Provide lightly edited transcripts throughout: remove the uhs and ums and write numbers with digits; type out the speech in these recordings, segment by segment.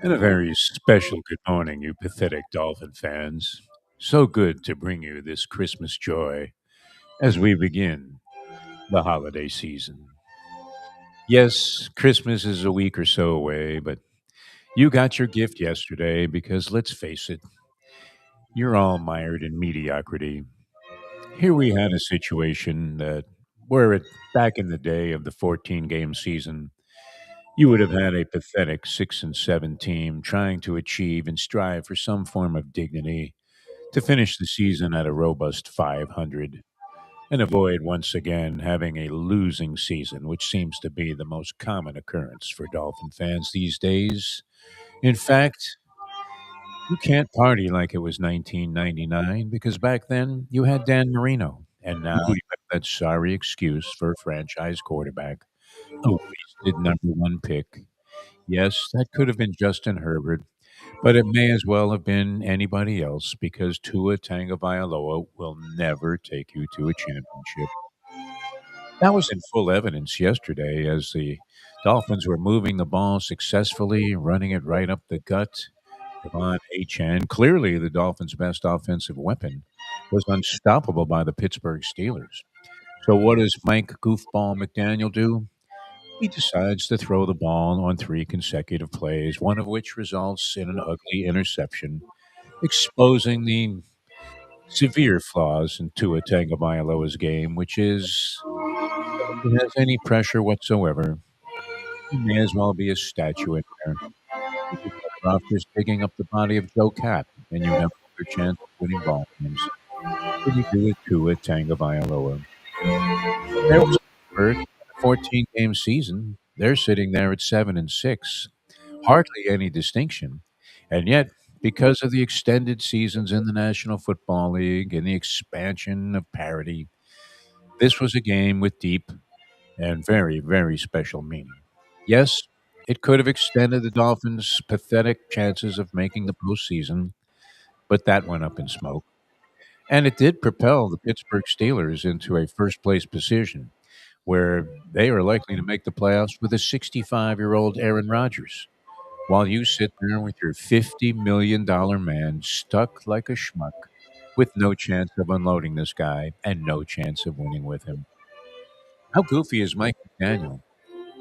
And a very special good morning, you pathetic Dolphin fans. So good to bring you this Christmas joy as we begin the holiday season. Yes, Christmas is a week or so away, but you got your gift yesterday because let's face it, you're all mired in mediocrity. Here we had a situation that where it back in the day of the 14 game season, you would have had a pathetic 6 and 7 team trying to achieve and strive for some form of dignity to finish the season at a robust 500 and avoid once again having a losing season, which seems to be the most common occurrence for Dolphin fans these days. In fact, you can't party like it was 1999 because back then you had Dan Marino, and now you have that sorry excuse for a franchise quarterback, a wasted number one pick. Yes, that could have been Justin Herbert, but it may as well have been anybody else because Tua Tagovailoa will never take you to a championship. That was in full evidence yesterday as the Dolphins were moving the ball successfully, running it right up the gut. Devon Achan, clearly the Dolphins' best offensive weapon, was unstoppable by the Pittsburgh Steelers. So what does Mike Goofball McDaniel do? He decides to throw the ball on three consecutive plays, one of which results in an ugly interception, exposing the severe flaws in Tua Tagovailoa's game, which is if he has any pressure whatsoever, he may as well be a statue in there. You could better off just digging up the body of Joe Cap, and you have a better chance of winning ball games than you do with Tua Tagovailoa. There was Pittsburgh in a 14-game season. They're sitting there at 7 and 6, hardly any distinction, and yet because of the extended seasons in the National Football League and the expansion of parity, this was a game with deep and very, very special meaning. Yes, it could have extended the Dolphins' pathetic chances of making the postseason, but that went up in smoke. And it did propel the Pittsburgh Steelers into a first place position where they are likely to make the playoffs with a 65-year-old Aaron Rodgers, while you sit there with your $50 million man stuck like a schmuck with no chance of unloading this guy and no chance of winning with him. How goofy is Mike McDaniel?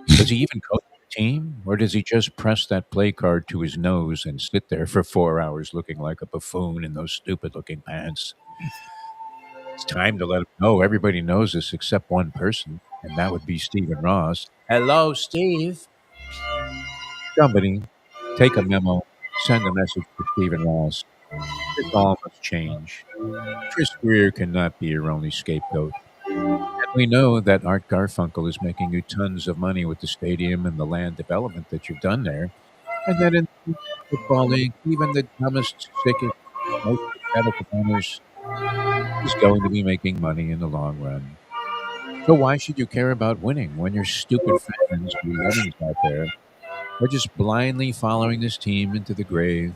Does he even coach the team, or does he just press that play card to his nose and sit there for 4 hours looking like a buffoon in those stupid-looking pants? It's time to let him know. Everybody knows this except one person, and that would be Stephen Ross. Hello, Steve. Somebody take a memo, send a message to Stephen Ross. This all must change. Chris Greer cannot be your only scapegoat. And we know that Art Garfunkel is making you tons of money with the stadium and the land development that you've done there. And that in the football league, even the dumbest, sickest, most pathetic of owners is going to be making money in the long run. So why should you care about winning when your stupid fans, your lemmings out there, are just blindly following this team into the grave?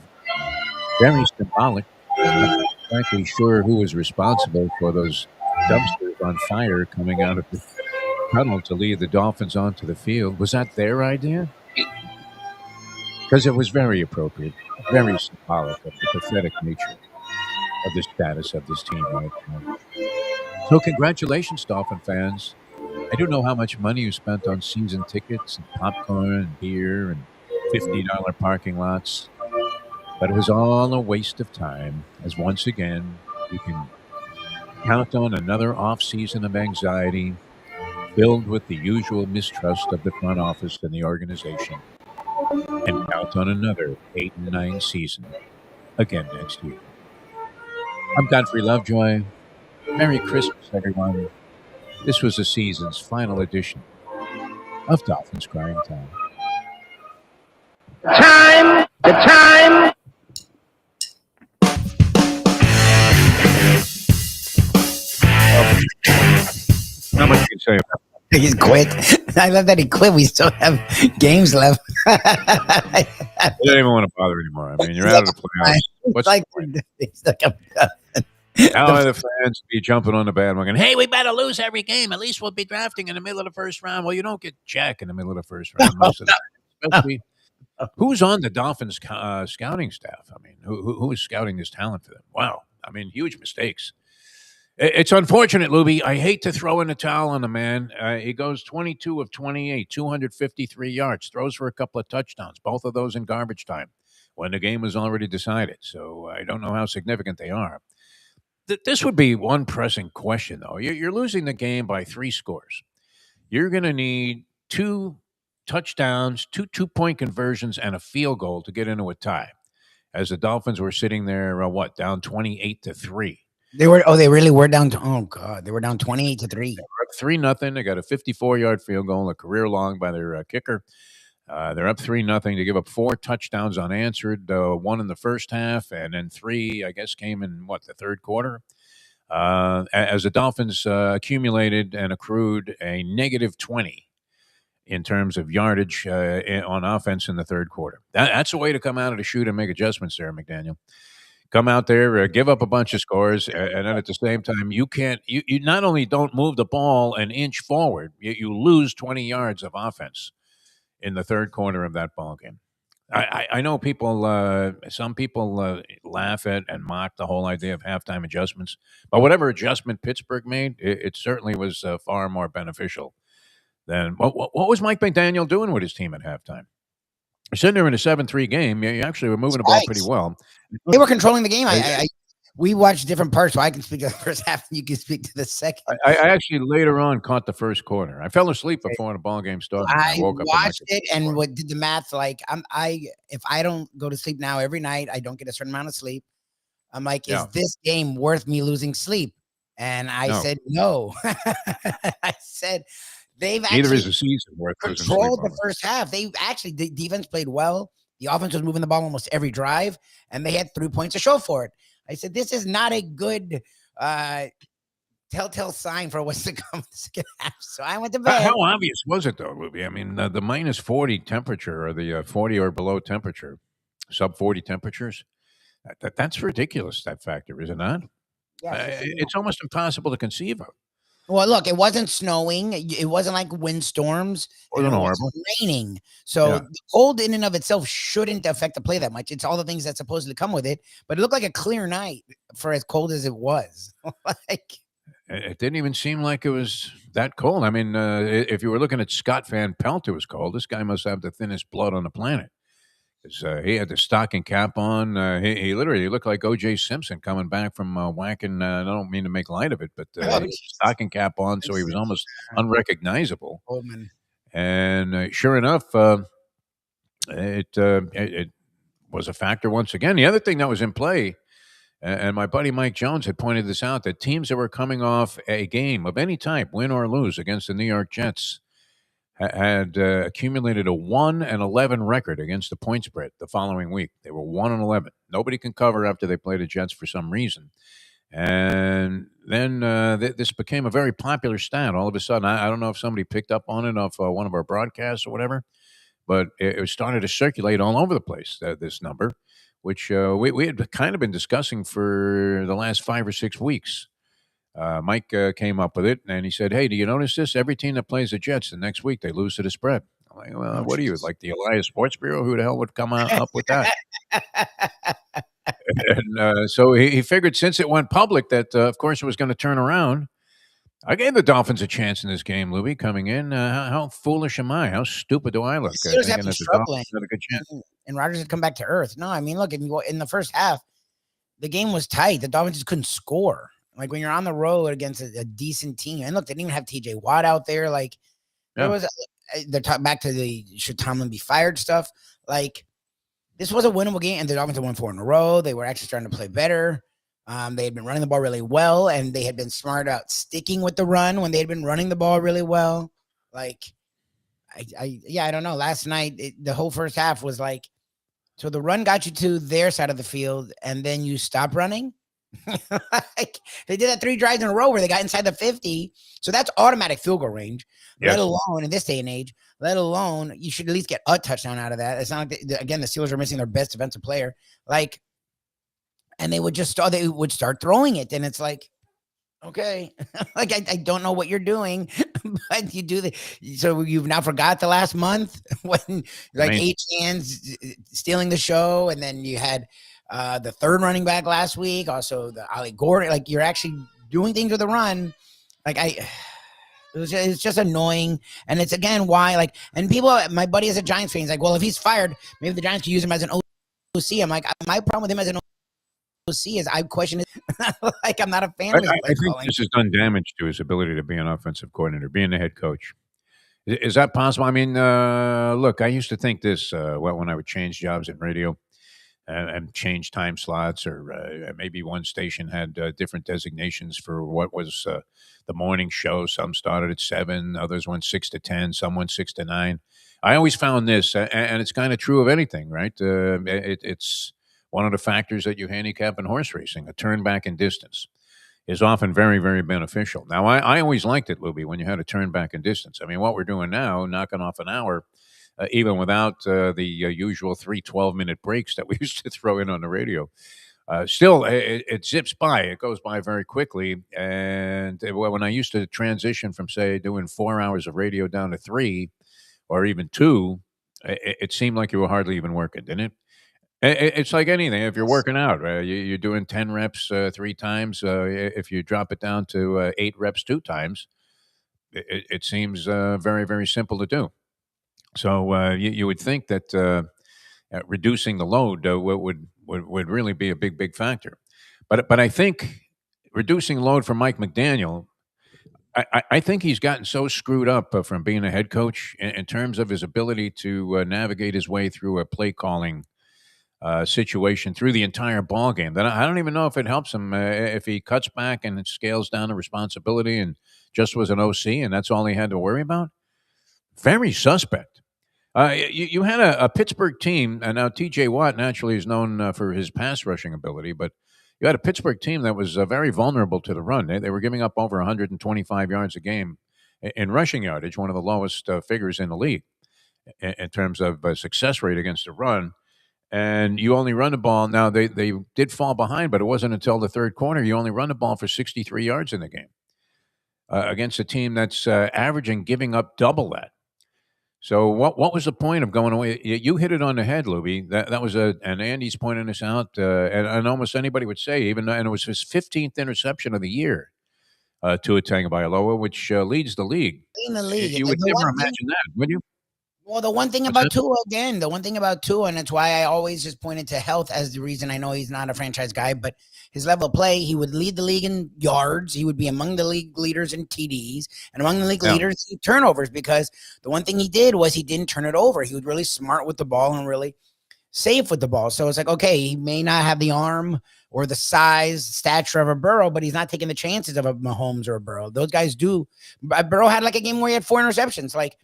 Very symbolic. I'm not exactly sure who was responsible for those dumpsters on fire coming out of the tunnel to lead the Dolphins onto the field. Was that their idea? Because it was very appropriate, very symbolic of the pathetic nature of the status of this team right now. So, congratulations, Dolphin fans. I don't know how much money you spent on season tickets and popcorn and beer and $50 parking lots, but it was all a waste of time, as once again, you can count on another off season of anxiety filled with the usual mistrust of the front office and the organization, and count on another 8 and 9 season again next year. I'm Godfrey Lovejoy. Merry Christmas, everyone. This was the season's final edition of Dolphins Crying Time. Time, the time. Not much you can say about He's quit. I love that he quit. We still have games left. it. I don't even want to bother anymore. I mean, you're out of the playoffs. What's like, the point? it's like Now the fans be jumping on the bandwagon. Hey, we better lose every game. At least we'll be drafting in the middle of the first round. Well, you don't get jack in the middle of the first round most of the time, especially Who's on the Dolphins scouting staff? I mean, who is scouting this talent for them? Wow. I mean, huge mistakes. It's unfortunate, Lubie. I hate to throw in the towel on the man. He goes 22 of 28, 253 yards, throws for a couple of touchdowns, both of those in garbage time when the game was already decided. So I don't know how significant they are. This would be one pressing question, though. You're losing the game by 3 scores. You're going to need 2 touchdowns, 2 2-point conversions, and a field goal to get into a tie. As the Dolphins were sitting there, down 28-3. They really were down to, oh God, they were down 28-3. 3-0. They got a 54-yard field goal, a career long by their kicker. They're up 3-0. They give up 4 touchdowns unanswered, 1 in the first half, and then 3, I guess, came in the third quarter. As the Dolphins accumulated and accrued a negative 20 in terms of yardage on offense in the third quarter. That's a way to come out of the chute and make adjustments there, McDaniel. Come out there, give up a bunch of scores, and then at the same time, you not only don't move the ball an inch forward, you lose 20 yards of offense in the third quarter of that ball game. I know some people laugh at and mock the whole idea of halftime adjustments, but whatever adjustment Pittsburgh made, it certainly was far more beneficial than what was Mike McDaniel doing with his team at halftime. Sitting there in a 7-3 game, you actually were moving the ball pretty well. They were controlling the game. We watched different parts, so I can speak to the first half, and you can speak to the second. I actually later on caught the first quarter. I fell asleep before the ball game started. I woke up, watched it, and did the math. Like if I don't go to sleep now every night, I don't get a certain amount of sleep. I'm like, is this game worth me losing sleep? And I said no. I said. Neither is the season worth controlled the first half. The defense played well. The offense was moving the ball almost every drive, and they had 3 points to show for it. I said, this is not a good telltale sign for what's to come in the second half. So I went to bed. How obvious was it, though, Lubie? I mean, the minus 40 temperature or the 40 or below temperature, sub 40 temperatures, that's ridiculous, that factor, is it not? Yes, it's almost impossible to conceive of. Well, look, it wasn't snowing. It wasn't like windstorms. It wasn't raining. So the cold in and of itself shouldn't affect the play that much. It's all the things that supposedly come with it. But it looked like a clear night for as cold as it was. It didn't even seem like it was that cold. I mean, if you were looking at Scott Van Pelt, it was cold. This guy must have the thinnest blood on the planet. He had the stocking cap on. He literally looked like O.J. Simpson coming back from whacking. I don't mean to make light of it, but stocking cap on, so he was almost unrecognizable. And sure enough, it was a factor once again. The other thing that was in play, and my buddy Mike Jones had pointed this out, that teams that were coming off a game of any type, win or lose, against the New York Jets, had accumulated a 1-11 record against the point spread the following week. They were 1-11. Nobody can cover after they play the Jets for some reason. And then this became a very popular stat all of a sudden. I don't know if somebody picked up on it off one of our broadcasts or whatever, but it started to circulate all over the place, this number, which we had kind of been discussing for the last 5 or 6 weeks. Mike came up with it, and he said, hey, do you notice this? Every team that plays the Jets, the next week they lose to the spread. I'm like, well, what are you, like the Elias Sports Bureau? Who the hell would come up with that? And so he figured since it went public that, of course, it was going to turn around. I gave the Dolphins a chance in this game, Lubie, coming in. How foolish am I? How stupid do I look? Thinking that the Dolphins had a good chance. And Rodgers had come back to earth. No, I mean, look, in the first half, the game was tight. The Dolphins just couldn't score. Like when you're on the road against a decent team, and look, they didn't even have TJ Watt out there. Like there was, they're talking back to the should Tomlin be fired stuff. Like this was a winnable game, and the Dolphins had won 4 in a row. They were actually starting to play better. They had been running the ball really well, and they had been smart about sticking with the run when they had been running the ball really well. Like, I don't know. Last night, the whole first half was like, so the run got you to their side of the field, and then you stop running. Like they did that 3 drives in a row where they got inside the 50. So that's automatic field goal range, let alone in this day and age, let alone you should at least get a touchdown out of that. It's not like again, the Steelers are missing their best defensive player. Like, and they would start throwing it. And it's like, Okay. Like I don't know what you're doing, but you do the so you've now forgot the last month when I like mean, H hands stealing the show, and then you had the third running back last week, also the Ali Gordon. Like you're actually doing things with the run. Like it's just annoying, and it's again why like and people. My buddy is a Giants fan. He's like, well, if he's fired, maybe the Giants could use him as an OC. I'm like, my problem with him as an OC is I question it. Like I'm not a fan of his I play think calling. this has done damage to his ability to be an offensive coordinator, being the head coach. Is that possible? I mean, look, I used to think this when I would change jobs in radio and change time slots, or maybe one station had different designations for what was the morning show. Some started at 7, others went 6 to 10, some went 6 to 9. I always found this, and it's kind of true of anything, right? It's one of the factors that you handicap in horse racing. A turn back in distance is often very, very beneficial. Now, I always liked it, Luby, when you had a turn back in distance. I mean, what we're doing now, knocking off an hour, even without the usual 3 12-minute breaks that we used to throw in on the radio. Still, it zips by. It goes by very quickly. And when I used to transition from, say, doing 4 hours of radio down to 3 or even 2, it seemed like you were hardly even working, didn't it? It's like anything. If you're working out, you're doing 10 reps 3 times. If you drop it down to 8 reps 2 times, it seems very, very simple to do. So you would think that reducing the load would really be a big, big factor. But I think reducing load for Mike McDaniel, I think he's gotten so screwed up from being a head coach in terms of his ability to navigate his way through a play calling situation through the entire ball game. That I don't even know if it helps him if he cuts back and scales down the responsibility and just was an OC and that's all he had to worry about. Very suspect. You had a Pittsburgh team, and now T.J. Watt naturally is known for his pass rushing ability, but you had a Pittsburgh team that was very vulnerable to the run. They were giving up over 125 yards a game in rushing yardage, one of the lowest figures in the league in terms of success rate against the run. And you only run the ball. Now, they did fall behind, but it wasn't until the third quarter. You only run the ball for 63 yards in the game against a team that's averaging giving up double that. So what was the point of going away? You hit it on the head, Luby. That was and Andy's pointing this out, and almost anybody would say, even and it was his 15th interception of the year to a Tagovailoa, which leads the league. In the league, You would never imagine that, would you? well, the one thing What's about that? Tua, again, the one thing about Tua, and it's why I always just pointed to health as the reason. I know he's not a franchise guy, but his level of play, he would lead the league in yards. He would be among the league leaders in TDs and among the league Yeah. leaders in turnovers, because the one thing he did was he didn't turn it over. He was really smart with the ball and really safe with the ball. So it's like, okay, he may not have the arm or the size, stature of a Burrow, but he's not taking the chances of a Mahomes or a Burrow. Those guys do. Burrow had like a game where he had 4 interceptions. Like,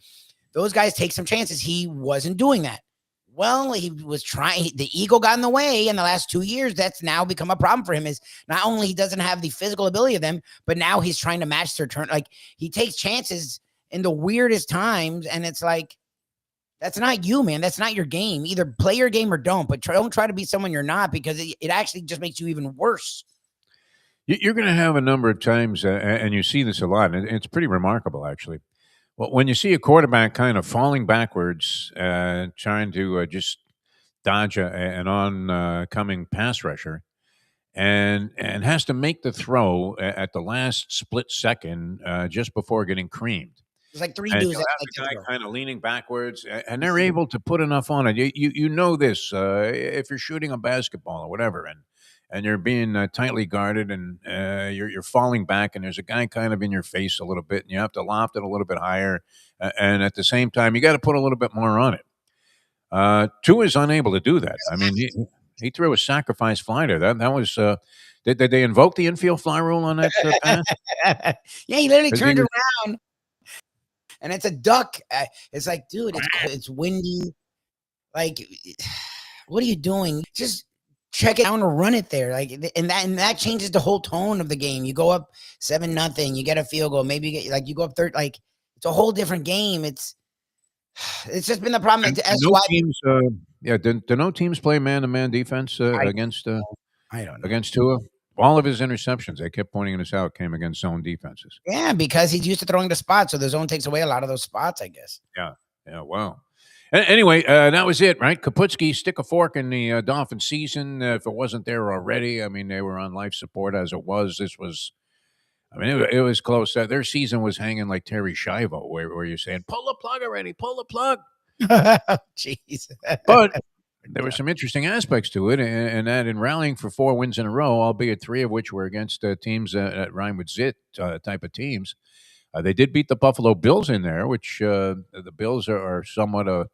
those guys take some chances. He wasn't doing that. Well, he was trying. The ego got in the way in the last 2 years. That's now become a problem for him. Is not only he doesn't have the physical ability of them, but now he's trying to match their turn. Like, he takes chances in the weirdest times, and it's like, that's not you, man. That's not your game. Either play your game or don't. But don't try to be someone you're not, because it actually just makes you even worse. You're going to have a number of times, and you see this a lot, and it's pretty remarkable, actually. Well, when you see a quarterback kind of falling backwards, trying to just dodge an oncoming pass rusher, and has to make the throw at the last split second just before getting creamed. There's like 3 And dudes you'll that have like the to guy throw. kind of leaning backwards, and they're able to put enough on it. You know this if you're shooting a basketball or whatever, and you're being tightly guarded, and you're falling back, and there's a guy kind of in your face a little bit, and you have to loft it a little bit higher, and at the same time, you got to put a little bit more on it. Tua is unable to do that. I mean, he threw a sacrifice fly there. That was. Did they invoke the infield fly rule on that pass? Yeah, he literally 'Cause he turned was- around, and it's a duck. It's like, dude, it's windy. Like, what are you doing? Just check it down or run it there. Like, and that changes the whole tone of the game. You go up 7-0, you get a field goal. Maybe you get, like, you go up third. Like, it's a whole different game. It's just been the problem. And That's no why teams, do no teams play man-to-man defense I against I don't know. against Tua? all of his interceptions, they kept pointing this out, came against zone defenses. Yeah, because he's used to throwing the spots, so the zone takes away a lot of those spots, I guess. Yeah. Yeah. Wow. Anyway, that was it, right? Kaputski, stick a fork in the Dolphin season. If it wasn't there already, I mean, they were on life support as it was. This was, I mean, it was close. Their season was hanging like Terry Schiavo, where you're saying, pull the plug already, pull the plug. Jeez. But there were some interesting aspects to it, and that in rallying for 4 wins in a row, albeit 3 of which were against teams that rhyme with zit type of teams, they did beat the Buffalo Bills in there, which the Bills are somewhat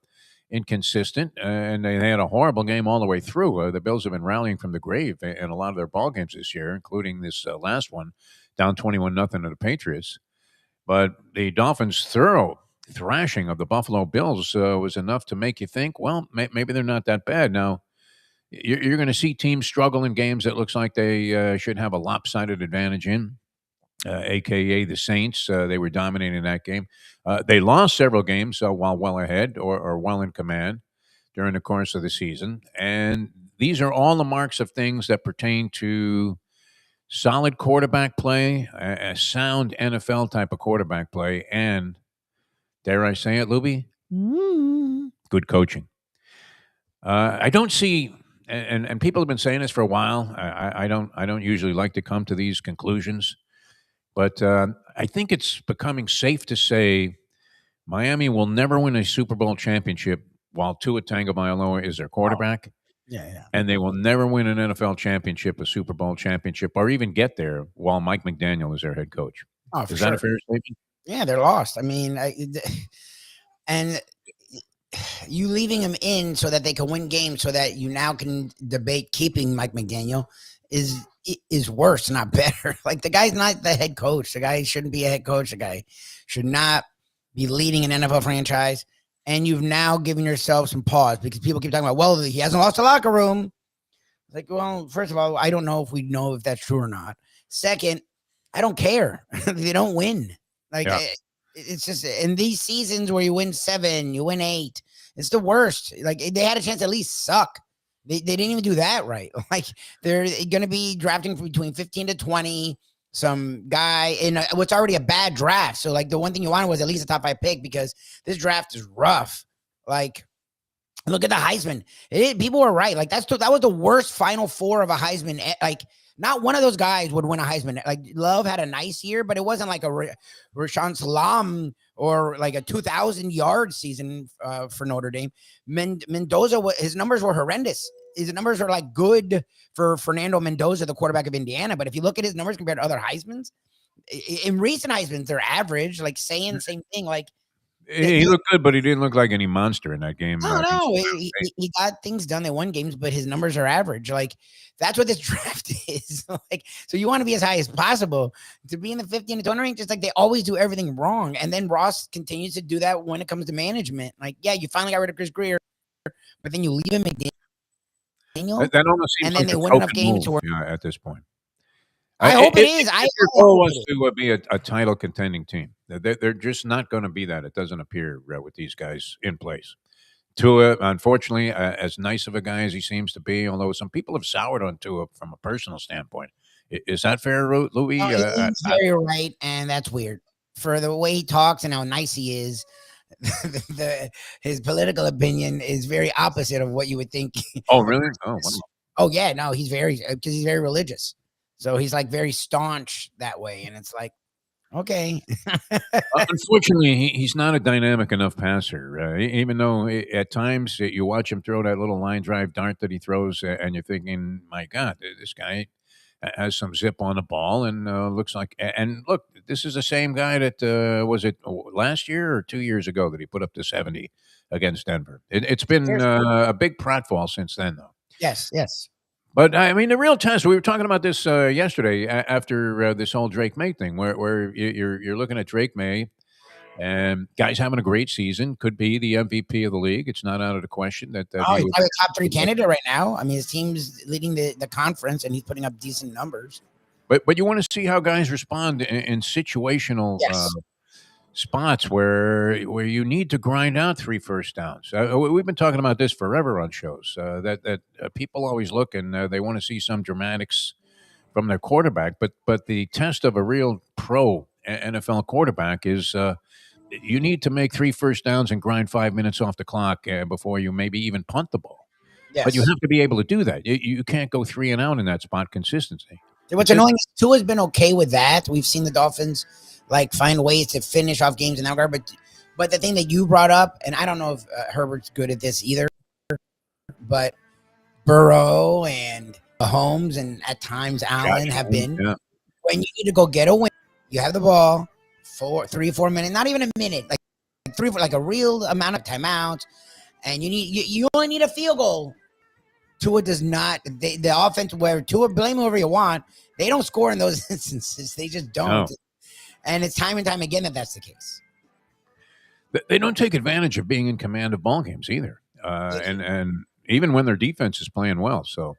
inconsistent, and they had a horrible game all the way through. The Bills have been rallying from the grave in a lot of their ball games this year, including this last one, down 21-0 to the Patriots. But the Dolphins' thorough thrashing of the Buffalo Bills was enough to make you think, well, maybe they're not that bad. Now, you're going to see teams struggle in games that looks like they should have a lopsided advantage in. AKA the Saints. They were dominating that game. They lost several games while well ahead or well in command during the course of the season. And these are all the marks of things that pertain to solid quarterback play, a sound NFL type of quarterback play, and, dare I say it, Lubie? Good coaching. I don't see, and people have been saying this for a while. I don't usually like to come to these conclusions. But I think it's becoming safe to say Miami will never win a Super Bowl championship while Tua Tagovailoa is their quarterback. Yeah. And they will never win an NFL championship, a Super Bowl championship, or even get there while Mike McDaniel is their head coach. Oh, for Is that a sure. fair statement? Yeah, they're lost. I mean, and you leaving him in so that they can win games, so that you now can debate keeping Mike McDaniel is worse, not better. Like, the guy's not the head coach. The guy shouldn't be a head coach. The guy should not be leading an NFL franchise. And you've now given yourself some pause because people keep talking about, well, he hasn't lost the locker room. Like, well, first of all, I don't know if that's true or not. Second, I don't care. They don't win. Like, Yeah. it's just in these seasons where you win 7, you win 8. It's the worst. Like, they had a chance to at least suck. They didn't even do that right. Like, they're going to be drafting between 15 to 20, some guy in what's already a bad draft. So, like, the one thing you wanted was at least a top 5 pick because this draft is rough. Like, look at the Heisman. People were right. Like, that was the worst Final Four of a Heisman. Like, not one of those guys would win a Heisman. Like, Love had a nice year, but it wasn't like a Rashawn Salam or like a 2,000-yard season for Notre Dame. Mendoza, his numbers were horrendous. His numbers are like good for Fernando Mendoza, the quarterback of Indiana. But if you look at his numbers compared to other Heismans, in recent Heismans, they're average. Like, saying same thing. Like, He looked good, but he didn't look like any monster in that game. no, he got things done. They won games, but his numbers are average. Like, that's what this draft is. Like, so you want to be as high as possible to be in the 15 to 20 range. Just like they always do everything wrong, and then Ross continues to do that when it comes to management. Like, yeah, you finally got rid of Chris Greer, but then you leave him McDaniel, That almost seems and then like they a win enough token games move, to where at this point. I hope it is. If I your hope goal was it is. to be a title contending team. They're just not going to be that. It doesn't appear with these guys in place. Tua, unfortunately, as nice of a guy as he seems to be, although some people have soured on Tua from a personal standpoint. Is that fair, Louis? No, he's very right, and that's weird. For the way he talks and how nice he is, his political opinion is very opposite of what you would think. Oh, really? Oh, wow. Oh yeah, no, he's very, because he's very religious. So he's like very staunch that way, and it's like, okay. Unfortunately, he's not a dynamic enough passer. Even though at times you watch him throw that little line drive dart that he throws, and you're thinking, "My God, this guy has some zip on the ball," and looks like. And look, this is the same guy that was it last year or 2 years ago that he put up to 70 against Denver. It's been a big pratfall since then, though. Yes. But I mean, the real test. We were talking about this yesterday after this whole Drake May thing, where you're looking at Drake May, and guys having a great season, could be the MVP of the league. It's not out of the question that. He's probably a top 3 candidate right now. I mean, his team's leading the conference, and he's putting up decent numbers. But you want to see how guys respond in situational spots where you need to grind out 3 first downs. We've been talking about this forever on shows. That people always look and they want to see some dramatics from their quarterback. But the test of a real pro NFL quarterback is you need to make 3 first downs and grind 5 minutes off the clock before you maybe even punt the ball. But you Yes. have to be able to do that. You can't go 3 and out in that spot consistency. What's annoying is Tua's been okay with that. We've seen the Dolphins like find ways to finish off games in that regard. But the thing that you brought up, and I don't know if Herbert's good at this either, but Burrow and Mahomes and at times Allen have been. Yeah. When you need to go get a win, you have the ball, 3-4 minutes, not even a minute, like 3 like a real amount of timeouts, and you only need a field goal. Tua does not. The offense, where Tua, blame whoever you want, they don't score in those instances. They just don't. No. And it's time and time again that's the case. They don't take advantage of being in command of ball games either, and even when their defense is playing well. So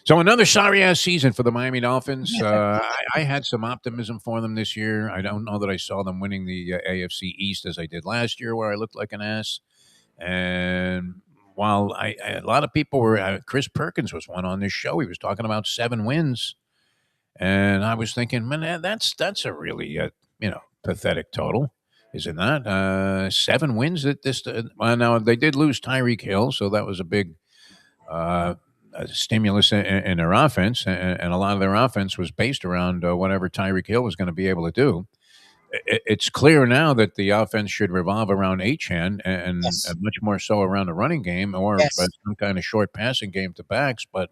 another sorry ass season for the Miami Dolphins. I had some optimism for them this year. I don't know that I saw them winning the AFC East as I did last year, where I looked like an ass. And while a lot of people were, Chris Perkins was one on this show. He was talking about 7 wins, and I was thinking, man, that's a really pathetic total, is it not? 7 wins at this. Well, now they did lose Tyreek Hill, so that was a big stimulus in their offense, and a lot of their offense was based around whatever Tyreek Hill was going to be able to do. It's clear now that the offense should revolve around Achane and much more so around the running game or some kind of short passing game to backs. But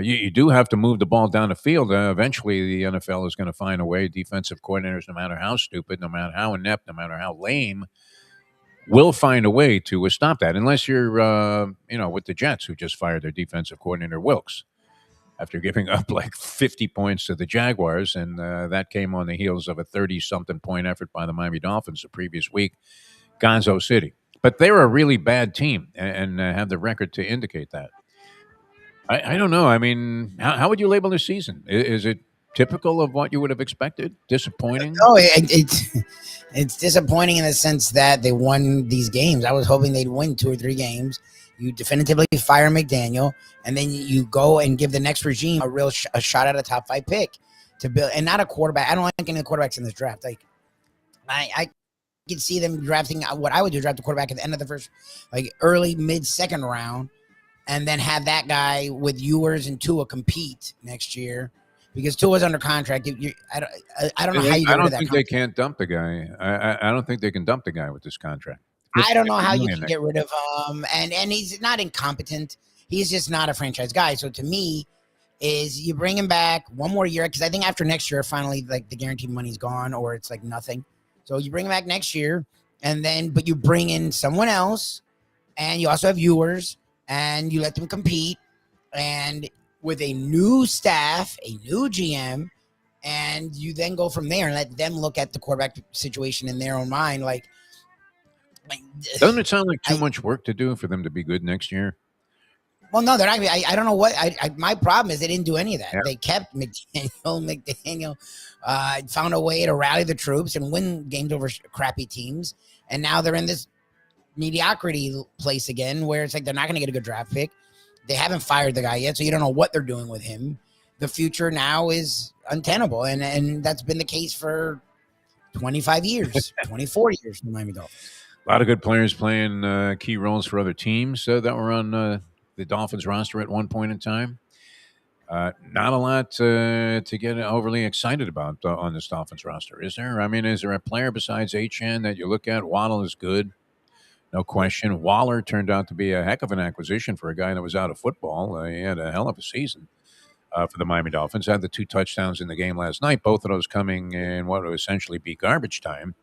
you do have to move the ball down the field. Eventually, the NFL is going to find a way. Defensive coordinators, no matter how stupid, no matter how inept, no matter how lame, will find a way to stop that. Unless you're, with the Jets, who just fired their defensive coordinator, Wilkes, after giving up like 50 points to the Jaguars, and that came on the heels of a 30-something point effort by the Miami Dolphins the previous week, Gonzo City. But they're a really bad team and have the record to indicate that. I don't know. I mean, how would you label this season? Is it typical of what you would have expected? Disappointing? Oh, it's disappointing in the sense that they won these games. I was hoping they'd win 2 or 3 games. You definitively fire McDaniel, and then you go and give the next regime a shot at a top 5 pick to build, and not a quarterback. I don't like any quarterbacks in this draft. Like I could see them drafting what I would do: draft a quarterback at the end of the first, like early mid second round, and then have that guy with Ewers and Tua compete next year. Because Tua's under contract. I don't know how you get rid of that. I don't think they can't dump the guy. I don't think they can dump the guy with this contract. I don't know how you can get rid of him, and he's not incompetent. He's just not a franchise guy. So to me, is you bring him back one more year, because I think after next year, finally, like the guaranteed money's gone or it's like nothing. So you bring him back next year, but you bring in someone else, and you also have Ewers, and you let them compete, and with a new staff, a new GM, and you then go from there and let them look at the quarterback situation in their own mind, like. Doesn't it sound like too much work to do for them to be good next year? Well, no, they're not. I don't know what. My problem is they didn't do any of that. Yeah. They kept McDaniel found a way to rally the troops and win games over crappy teams, and now they're in this mediocrity place again, where it's like they're not going to get a good draft pick. They haven't fired the guy yet, so you don't know what they're doing with him. The future now is untenable, and that's been the case for 25 years, 24 years for the Miami Dolphins. A lot of good players playing key roles for other teams that were on the Dolphins roster at one point in time. Not a lot to get overly excited about on this Dolphins roster, is there? I mean, is there a player besides Achane that you look at? Waddle is good, no question. Waller turned out to be a heck of an acquisition for a guy that was out of football. He had a hell of a season for the Miami Dolphins. Had the 2 touchdowns in the game last night, both of those coming in what would essentially be garbage time.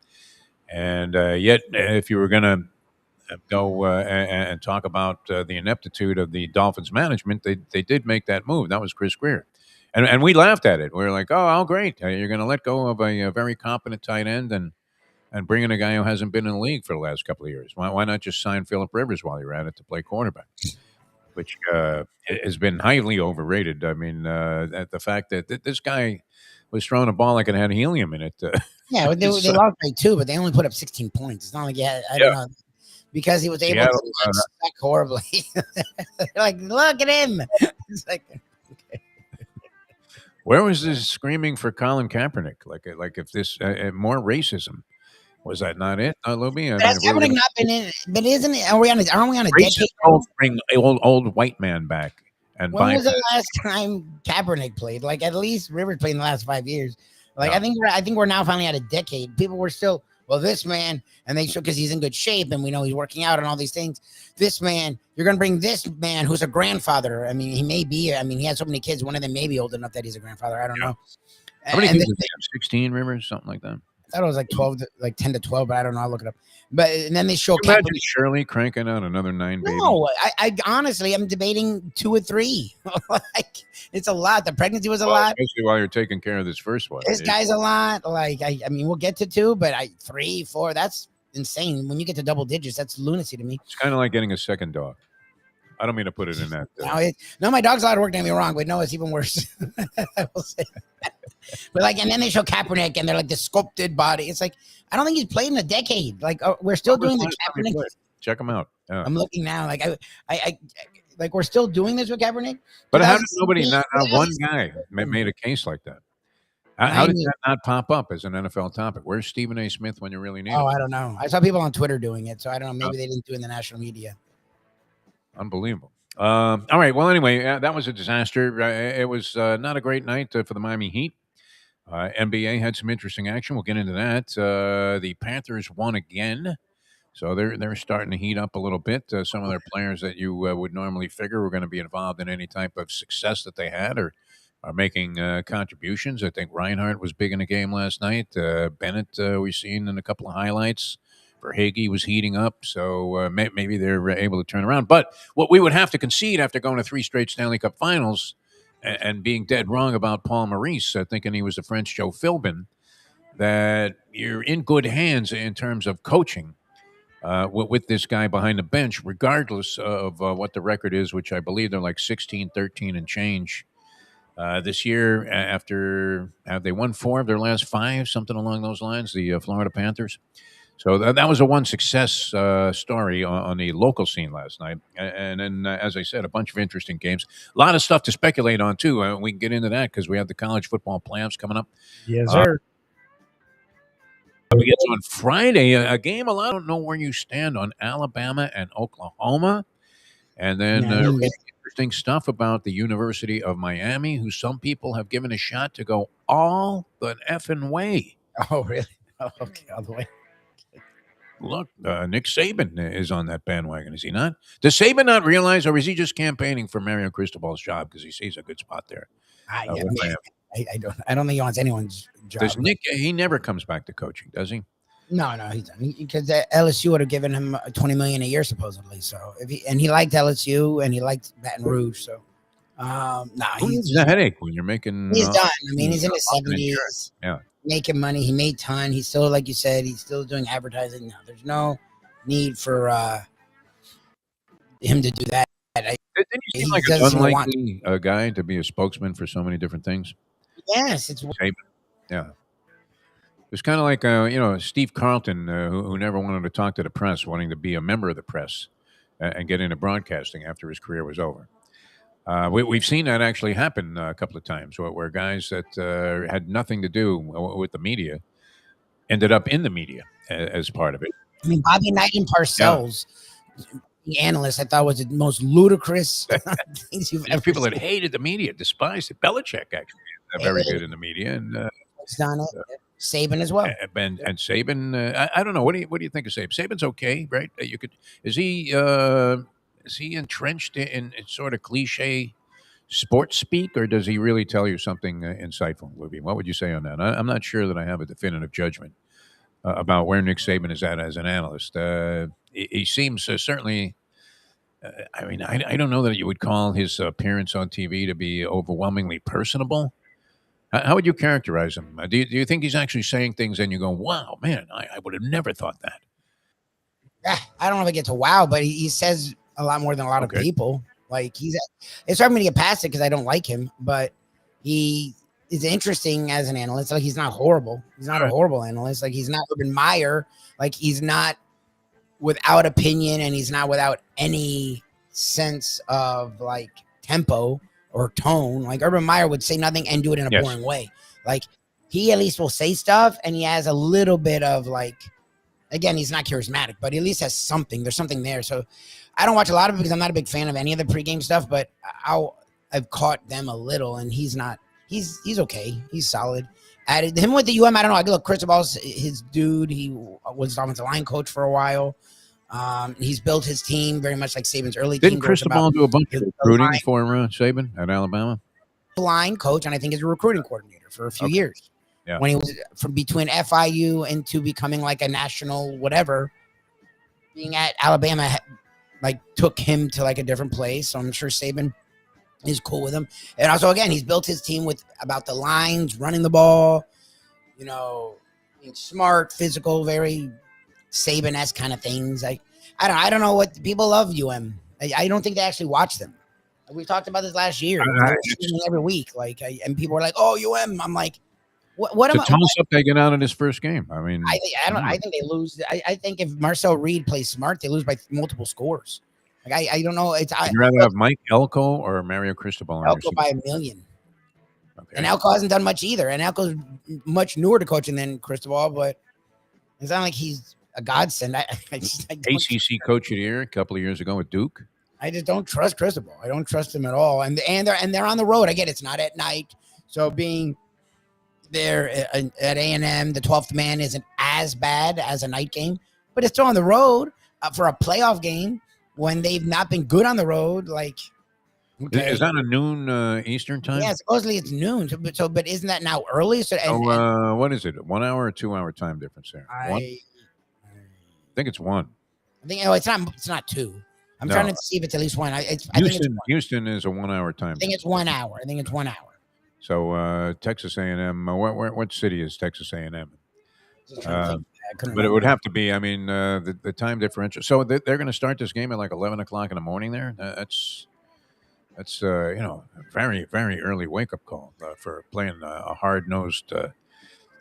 And yet, if you were going to go and talk about the ineptitude of the Dolphins management, they did make that move. That was Chris Greer. And we laughed at it. We were like, oh, great. You're going to let go of a very competent tight end and bring in a guy who hasn't been in the league for the last couple of years. Why not just sign Phillip Rivers while you're at it to play quarterback? Which has been highly overrated. I mean, the fact that this guy was throwing a ball like it had helium in it. Yeah, they lost by 2, but they only put up 16 points. It's not like I don't know, because he was able to not sack horribly. Like, look at him. It's like, okay. Where was this screaming for Colin Kaepernick? Like if this more racism, was that not it, Lubie? I But mean, has if we were Kaepernick going not been in? But isn't it? Aren't we on a racist, decade? bring old white man back and When was bypass. the last time Kaepernick played? Like at least Rivers played in the last 5 years. Like Yeah. I think we're now finally at a decade. People were still, well, this man, and they show because he's in good shape and we know he's working out and all these things. This man, you're gonna bring this man who's a grandfather. I mean, he may be. I mean, he has so many kids. One of them may be old enough that he's a grandfather. I don't know. How many And kids? 16 Rivers, something like that. I thought it was like 12, like 10 to 12, but I don't know. I'll look it up. But and then they show Can you imagine Kaepernick. Shirley cranking out another 9 babies? No, I honestly, I'm debating 2 or 3. Like it's a lot. The pregnancy was a lot. Especially while you're taking care of this first one. This guy's a lot. Like I mean, we'll get to 2, but 3, 4. That's insane. When you get to double digits, that's lunacy to me. It's kind of like getting a second dog. I don't mean to put it in that. No, my dog's a lot of work. Don't get me wrong, but no, it's even worse. I will say. But like, and then they show Kaepernick, and they're like the sculpted body. It's like I don't think he's played in a decade. Like we're still doing the Kaepernick. Check him out. Yeah. I'm looking now. Like I like we're still doing this with Kaepernick. But how did nobody, not one guy, made a case like that? How did that not pop up as an NFL topic? Where's Stephen A. Smith when you really need him? Oh, I don't know. I saw people on Twitter doing it, so I don't know. Maybe they didn't do it in the national media. Unbelievable. All right. Well, anyway, that was a disaster. It was not a great night for the Miami Heat. NBA had some interesting action. We'll get into that. The Panthers won again, so they're starting to heat up a little bit. Some of their players that you would normally figure were going to be involved in any type of success that they had are making contributions. I think Reinhardt was big in the game last night. Bennett we've seen in a couple of highlights. Verhage was heating up, so maybe they're able to turn around. But what we would have to concede after going to 3 straight Stanley Cup Finals and being dead wrong about Paul Maurice, thinking he was the French Joe Philbin, that you're in good hands in terms of coaching with this guy behind the bench, regardless of what the record is, which I believe they're like 16, 13 and change. This year, after have they won 4 of their last 5, something along those lines, the Florida Panthers. So that was a one success story on the local scene last night. And then, as I said, a bunch of interesting games. A lot of stuff to speculate on, too. We can get into that because we have the college football playoffs coming up. Yes, sir. We get on Friday, a game. I don't know where you stand on Alabama and Oklahoma. And then really interesting stuff about the University of Miami, who some people have given a shot to go all the effing way. Oh, really? Oh, okay, all the way. Look, Nick Saban is on that bandwagon, is he not? Does Saban not realize, or is he just campaigning for Mario Cristobal's job because he sees a good spot there? I don't think he wants anyone's job. Does Nick? He never comes back to coaching, does he? No, he's done. Because LSU would have given him $20 million a year supposedly. So and he liked LSU and he liked Baton Rouge. So he's a headache when you're making. He's done. I mean, he's in his 70s. Yeah. Making money. He made ton. He's still, like you said, he's still doing advertising now. There's no need for him to do that. Didn't he seem like an unlikely guy to be a spokesman for so many different things? Yes, it's yeah. It's kind of like Steve Carlton, who never wanted to talk to the press, wanting to be a member of the press and get into broadcasting after his career was over. We've seen that actually happen a couple of times where guys that had nothing to do with the media ended up in the media as part of it. I mean, Bobby Knight and Parcells, the analyst, I thought was the most ludicrous things you've ever people seen. that hated the media, despised it. Belichick actually is very good in the media, and he's done it. Saban as well. And Saban, I don't know. What do you think of Saban? Saban's okay, right? Is he entrenched in sort of cliche sports speak, or does he really tell you something insightful, Lubie? What would you say on that? I'm not sure that I have a definitive judgment about where Nick Saban is at as an analyst. He seems certainly. I mean, I don't know that you would call his appearance on TV to be overwhelmingly personable. How would you characterize him? Do you think he's actually saying things and you go, wow, man, I would have never thought that? I don't know if it gets a wow, but he says a lot more than a lot of people. Like it's hard for me to get past it because I don't like him, but he is interesting as an analyst. Like he's not horrible. He's not a horrible analyst. Like he's not Urban Meyer. Like he's not without opinion and he's not without any sense of like tempo or tone. Like Urban Meyer would say nothing and do it in a Yes. boring way. Like he at least will say stuff, and he has a little bit of like, again, he's not charismatic, but he at least has something. There's something there. So I don't watch a lot of it because I'm not a big fan of any of the pregame stuff, but I've caught them a little, and he's not. He's okay. He's solid. Added him with the I don't know. I look, Cristobal's his dude. He was offensive line coach for a while. He's built his team very much like Saban's early team. Didn't Cristobal do a bunch of recruiting for Saban at Alabama? Line coach, and I think he's a recruiting coordinator for a few years. Yeah. When he was from between FIU into becoming like a national whatever, being at Alabama, like took him to like a different place. So I'm sure Saban is cool with him. And also, again, he's built his team with about the lines, running the ball, you know, being smart, physical, very Saban-esque kind of things. I don't know what people love I don't think they actually watch them. We talked about this last year. Every week, and people were like, "Oh, I'm like, what am I?" Toss up they get out of this first game. I mean, I think they lose. I think if Marcel Reed plays smart, they lose by multiple scores. Like I don't know. You'd rather have Mike Elko or Mario Cristobal? Elko by a million. Okay. And Elko hasn't done much either. And Elko's much newer to coaching than Cristobal, but it's not like he's a godsend. I ACC Coach of the Year a couple of years ago with Duke. I just don't trust Cristobal. I don't trust him at all. And they're on the road. I get it's not at night, so being there at A&M, the 12th man isn't as bad as a night game, but it's still on the road for a playoff game when they've not been good on the road. Like, okay. Is that a noon Eastern time? Yeah, supposedly it's noon. But isn't that now early? What is it? 1 hour or 2 hour time difference there? I think it's 1. I think it's not 2. I'm trying to see if it's at least 1. Houston is a 1 hour time. I think it's 1 hour. So Texas A&M. What city is Texas A&M? But it would have to be. I mean, the time differential. So they're going to start this game at like 11 o'clock in the morning. There, that's a very very early wake up call for playing a hard nosed,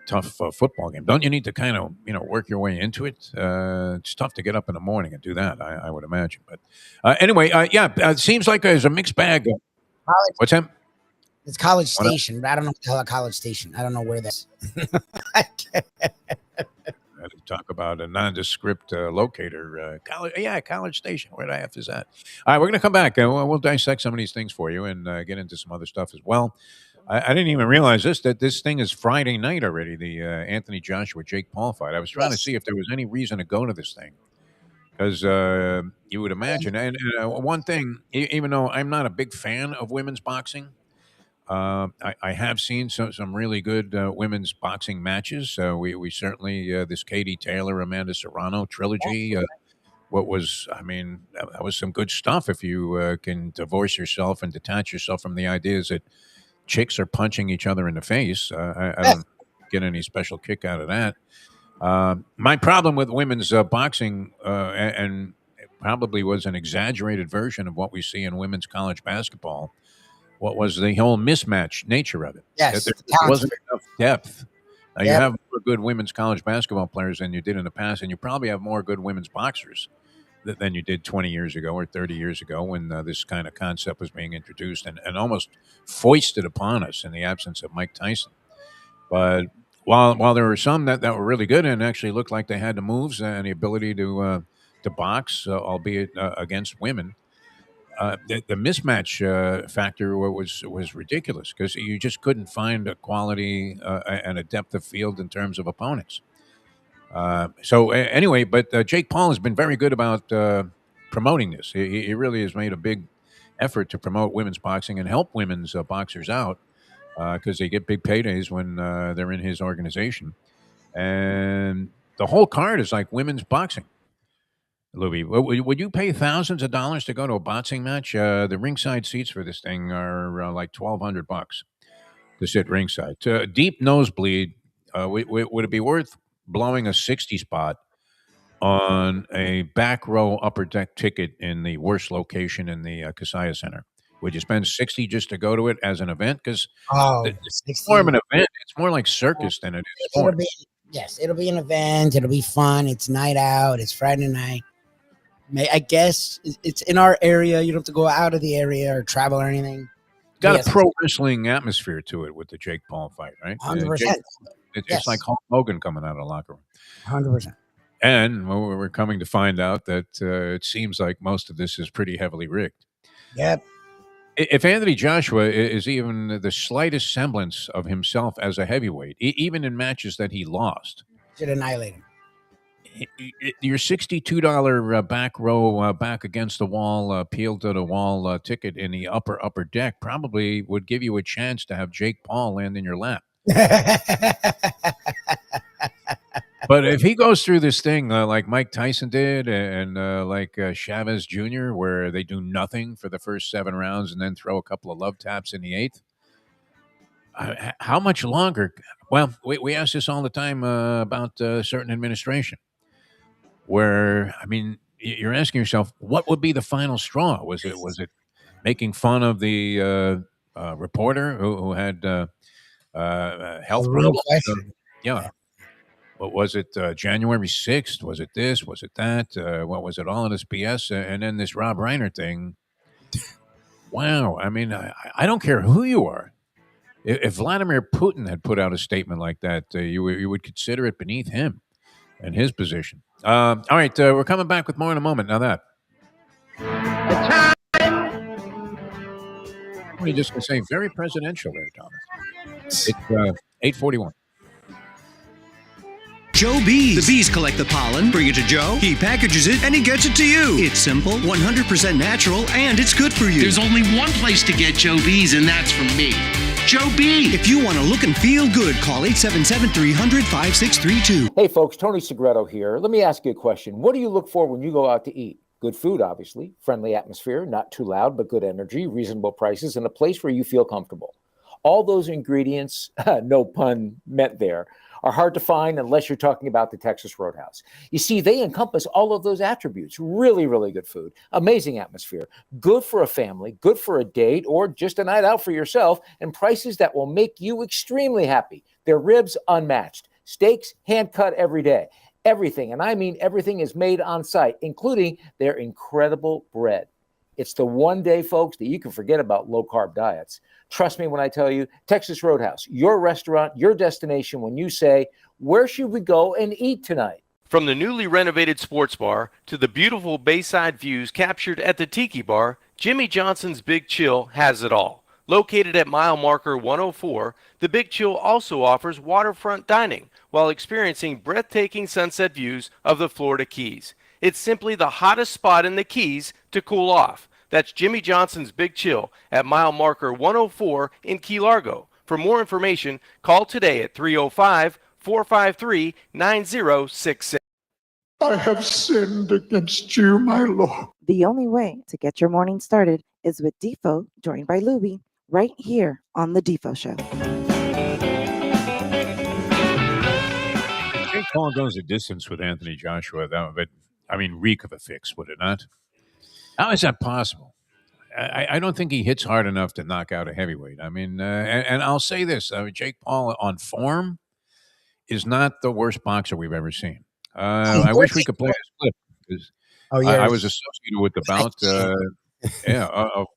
tough football game. Don't you need to kind of work your way into it? It's tough to get up in the morning and do that. I would imagine. But anyway, it seems like there's a mixed bag. What's that? It's College Station, but I don't know what the hell College Station. I don't know where that's. Talk about a nondescript locator. College Station. Where the F is that? All right, we're going to come back. We'll dissect some of these things for you and get into some other stuff as well. I didn't even realize that this thing is Friday night already, the Anthony Joshua, Jake Paul fight. I was trying to see if there was any reason to go to this thing. Because you would imagine. And one thing, even though I'm not a big fan of women's boxing, I have seen some really good women's boxing matches. We certainly, this Katie Taylor, Amanda Serrano trilogy, that was some good stuff if you can divorce yourself and detach yourself from the ideas that chicks are punching each other in the face. I don't get any special kick out of that. My problem with women's boxing, and it probably was an exaggerated version of what we see in women's college basketball, what was the whole mismatch nature of it. Yes. There wasn't enough depth. You have more good women's college basketball players than you did in the past, and you probably have more good women's boxers than you did 20 years ago or 30 years ago when this kind of concept was being introduced and almost foisted upon us in the absence of Mike Tyson. But while there were some that were really good and actually looked like they had the moves and the ability to box, albeit against women, the mismatch factor was ridiculous because you just couldn't find a quality and a depth of field in terms of opponents. Anyway, but Jake Paul has been very good about promoting this. He really has made a big effort to promote women's boxing and help women's boxers out because they get big paydays when they're in his organization. And the whole card is like women's boxing. Lubie, would you pay thousands of dollars to go to a boxing match? The ringside seats for this thing are like $1,200 to sit ringside. Deep nosebleed, would it be worth blowing a 60 spot on a back row upper deck ticket in the worst location in the Kaseya Center? Would you spend 60 just to go to it as an event? Because it's more of an event. It's more like circus than it is sports. It'll be an event. It'll be fun. It's night out. It's Friday night. I guess it's in our area. You don't have to go out of the area or travel or anything. got Yes. a pro wrestling atmosphere to it with the Jake Paul fight, right? 100%. It's Yes. like Hulk Hogan coming out of the locker room. 100%. And we're coming to find out that it seems like most of this is pretty heavily rigged. Yep. If Anthony Joshua is even the slightest semblance of himself as a heavyweight, even in matches that he lost, Should annihilate him. your $62 back row, back against the wall, peeled to the wall ticket in the upper deck probably would give you a chance to have Jake Paul land in your lap. But if he goes through this thing like Mike Tyson did and like Chavez Jr., where they do nothing for the first 7 rounds and then throw a couple of love taps in the 8th, how much longer? Well, we ask this all the time about certain administration, where, I mean, you're asking yourself, what would be the final straw? Was it making fun of the reporter who had health Real problems? question. Yeah. What was it? January 6th? Was it this? Was it that? What was it? All of this BS, and then this Rob Reiner thing. Wow! I mean, I don't care who you are. If Vladimir Putin had put out a statement like that, you would consider it beneath him and his position. All right, we're coming back with more in a moment. Now that. What are you just going to say? Very presidential there, Thomas. It's 8:41. Joe Bees. The bees collect the pollen, bring it to Joe, he packages it, and he gets it to you. It's simple, 100% natural, and it's good for you. There's only one place to get Joe Bees, and that's from me. Joe B. If you want to look and feel good, call 877-300-5632. Hey folks, Tony Segreto here. Let me ask you a question. What do you look for when you go out to eat? Good food, obviously, friendly atmosphere, not too loud, but good energy, reasonable prices, and a place where you feel comfortable. All those ingredients, no pun meant there, are hard to find unless you're talking about the Texas Roadhouse. You see, they encompass all of those attributes. Really, really good food, amazing atmosphere, good for a family, good for a date, or just a night out for yourself, and prices that will make you extremely happy. Their ribs, unmatched. Steaks, hand-cut every day. Everything, and I mean everything, is made on site, including their incredible bread. It's the one day, folks, that you can forget about low-carb diets. Trust me when I tell you, Texas Roadhouse, your restaurant, your destination when you say, where should we go and eat tonight? From the newly renovated sports bar to the beautiful bayside views captured at the Tiki Bar, Jimmy Johnson's Big Chill has it all. Located at mile marker 104, the Big Chill also offers waterfront dining while experiencing breathtaking sunset views of the Florida Keys. It's simply the hottest spot in the Keys to cool off. That's Jimmy Johnson's Big Chill at mile marker 104 in Key Largo. For more information, call today at 305-453-9066. I have sinned against you, my Lord. The only way to get your morning started is with Defo, joined by Lubie, right here on The Defo Show. Jake Paul goes a distance with Anthony Joshua. That would, I mean, reek of a fix, would it not? How is that possible? I don't think he hits hard enough to knock out a heavyweight. I mean, and I'll say this: Jake Paul on form is not the worst boxer we've ever seen. I wish we could play this clip because I was associated with the bout. Of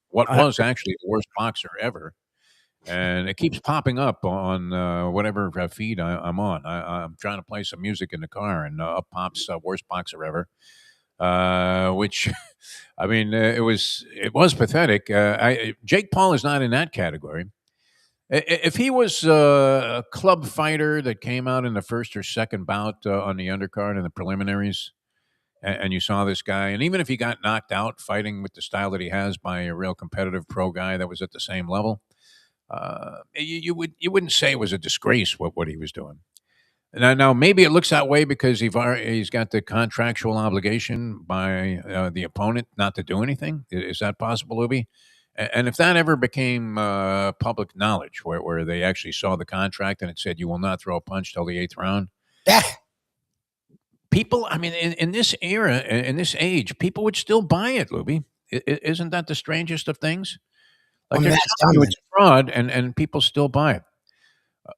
what was actually the worst boxer ever, and it keeps popping up on whatever feed I'm on. I'm trying to play some music in the car, and up pops worst boxer ever. Which, I mean, it was pathetic. Jake Paul is not in that category. If he was a club fighter that came out in the first or second bout on the undercard in the preliminaries, and you saw this guy, and even if he got knocked out fighting with the style that he has by a real competitive pro guy that was at the same level, you wouldn't say it was a disgrace what he was doing. Now, maybe it looks that way because he's got the contractual obligation by the opponent not to do anything. Is that possible, Lubie? And if that ever became public knowledge, where they actually saw the contract and it said you will not throw a punch till the 8th round, people, I mean, in this era, in this age, people would still buy it, Lubie. Isn't that the strangest of things? Like, it's fraud, and people still buy it.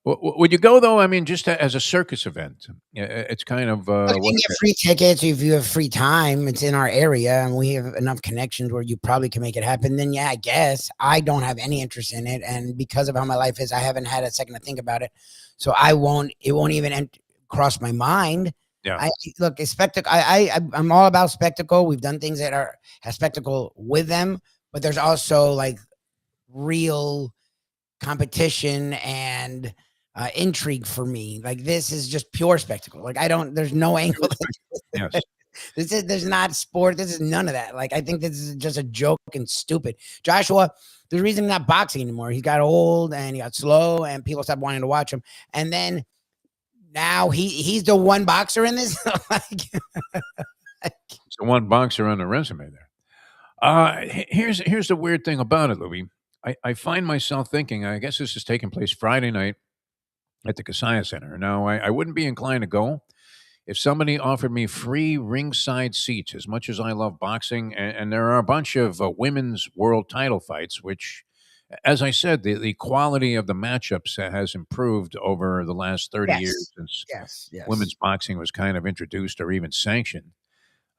Would you go though? I mean, just as a circus event, it's kind of Look, what you it get is. free tickets if you have free time. It's in our area, and we have enough connections where you probably can make it happen. Then, yeah, I guess I don't have any interest in it, and because of how my life is, I haven't had a second to think about it. So I won't. It won't even cross my mind. Yeah. I look a spectacle. I'm all about spectacle. We've done things that have spectacle with them, but there's also like real competition and intrigue for me. Like this is just pure spectacle. Like I don't. There's no angle. Yes. There's not sport. This is none of that. Like I think this is just a joke and stupid. Joshua, there's a reason he's not boxing anymore. He got old and he got slow, and people stopped wanting to watch him. And then now he's the one boxer in this. It's the one boxer on the resume there. Here's the weird thing about it, Louis. I find myself thinking, I guess this is taking place Friday night at the Kasaya Center. Now, I wouldn't be inclined to go if somebody offered me free ringside seats, as much as I love boxing. And there are a bunch of women's world title fights, which, as I said, the quality of the matchups has improved over the last 30 years since yes. women's boxing was kind of introduced or even sanctioned.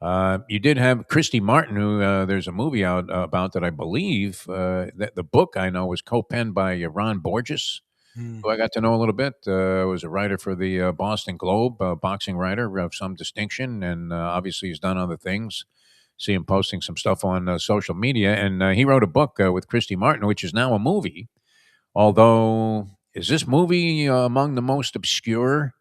You did have Christy Martin, who there's a movie out about that I believe that the book I know was co-penned by Ron Borges, who I got to know a little bit. Was a writer for the Boston Globe, boxing writer of some distinction, and obviously he's done other things. See him posting some stuff on social media, and he wrote a book with Christy Martin, which is now a movie. Although, is this movie among the most obscure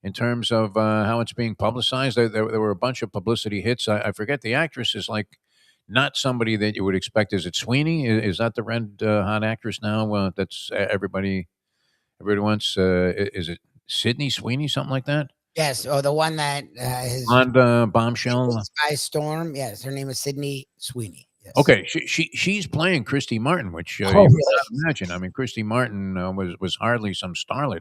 in terms of how it's being publicized? There were a bunch of publicity hits. I forget the actress is like not somebody that you would expect. Is it Sweeney? Is that the red hot actress now? That's everybody wants. Is it Sydney Sweeney? Something like that. Yes. Oh, the one that is Blonde bombshell by storm. Yes, her name is Sydney Sweeney. Yes. Okay, she's playing Christy Martin, which you really? cannot imagine. I mean, Christy Martin was hardly some starlet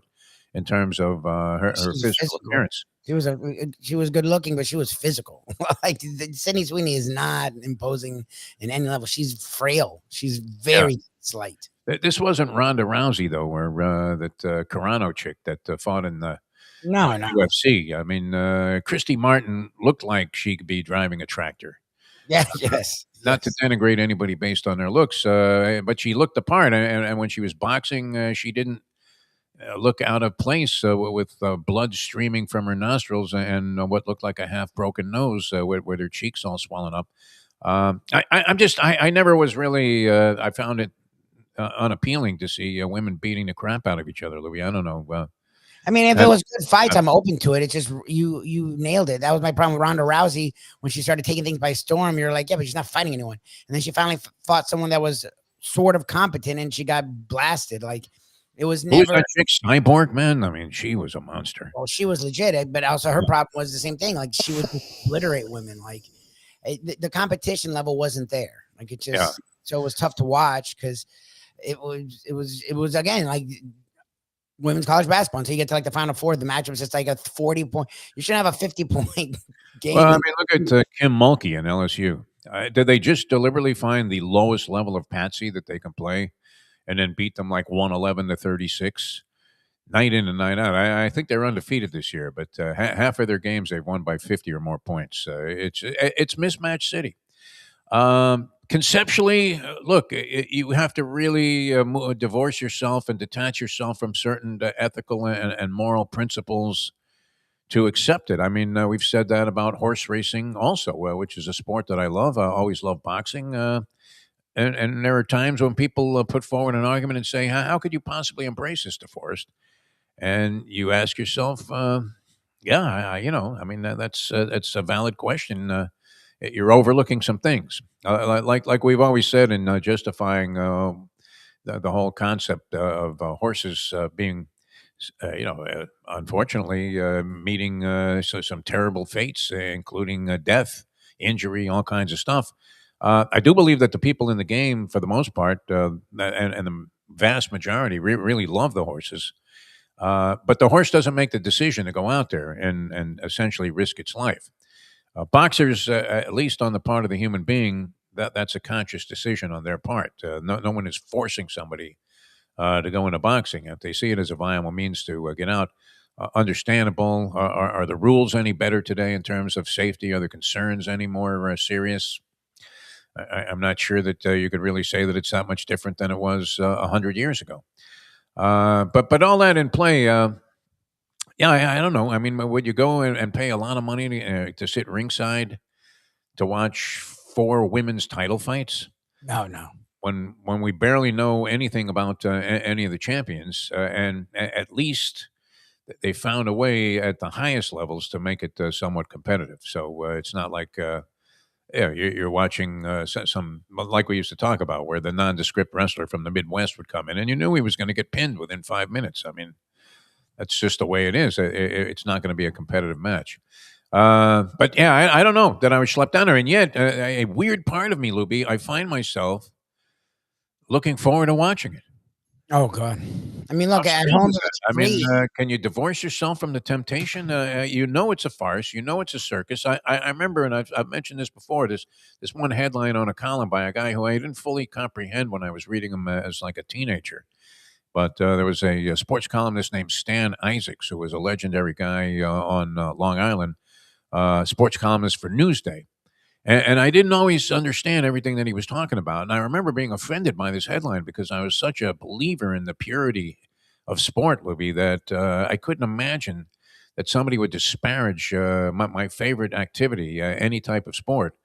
in terms of her physical appearance. She was good looking, but she was physical. Like Sydney Sweeney is not imposing in any level. She's frail. She's very slight. This wasn't Ronda Rousey though, or that Carano chick that fought in the UFC. I mean, Christy Martin looked like she could be driving a tractor. Yeah, yes. Not to denigrate anybody based on their looks, but she looked the part, and when she was boxing, she didn't look out of place with blood streaming from her nostrils and what looked like a half-broken nose with her cheeks all swollen up. I never was really, I found it unappealing to see women beating the crap out of each other, Louis. I don't know. I mean, if it was good fights, I'm open to it. It's just you nailed it. That was my problem with Ronda Rousey when she started taking things by storm. You're like, yeah, but she's not fighting anyone. And then she finally fought someone that was sort of competent, and she got blasted. Like it was never. Who was that chick, Cyborg, man? I mean, she was a monster. Well, she was legit, but also her problem was the same thing. Like she would obliterate women. Like the competition level wasn't there. Like it just so it was tough to watch because it was again like women's college basketball until you get to like the Final Four. The matchup is just like a 40-point. You shouldn't have a 50-point game. Well, I mean, look at Kim Mulkey in LSU. Did they just deliberately find the lowest level of patsy that they can play and then beat them like 111-36? Night in and night out. I think they're undefeated this year, but half of their games they've won by 50 or more points. It's mismatch city. Conceptually, look, you have to really divorce yourself and detach yourself from certain ethical and moral principles to accept it. I mean, we've said that about horse racing also, which is a sport that I love. I always love boxing. And there are times when people put forward an argument and say, how could you possibly embrace this, DeForest? And you ask yourself, I mean, that's a valid question. You're overlooking some things, like we've always said in justifying the whole concept of horses being, unfortunately, meeting some terrible fates, including death, injury, all kinds of stuff. I do believe that the people in the game, for the most part, and the vast majority, really love the horses. But the horse doesn't make the decision to go out there and essentially risk its life. Boxers, at least on the part of the human being, that's a conscious decision on their part. No one is forcing somebody to go into boxing. If they see it as a viable means to get out, understandable. Are the rules any better today in terms of safety? Are the concerns any more serious? I'm not sure that you could really say that it's that much different than it was 100 years ago. But all that in play, yeah, I don't know. I mean, would you go and pay a lot of money to sit ringside to watch 4 women's title fights No. when we barely know anything about any of the champions, and at least they found a way at the highest levels to make it somewhat competitive. So it's not like yeah, you're watching some like we used to talk about, where the nondescript wrestler from the Midwest would come in, and you knew he was going to get pinned within 5 minutes. I mean, that's just the way it is. It's not going to be a competitive match. But yeah, I don't know that I was schlepped down there, and yet a weird part of me, Lubie, I find myself looking forward to watching it. Oh God. I mean, How look, at strange home is it was that? I mean, free. can you divorce yourself from the temptation? You know it's a farce. You know it's a circus. I remember, and I've mentioned this before. This one headline on a column by a guy who I didn't fully comprehend when I was reading him as like a teenager. But there was a sports columnist named Stan Isaacs, who was a legendary guy on Long Island, sports columnist for Newsday. And I didn't always understand everything that he was talking about. And I remember being offended by this headline because I was such a believer in the purity of sport, Libby, that I couldn't imagine that somebody would disparage my favorite activity, any type of sport,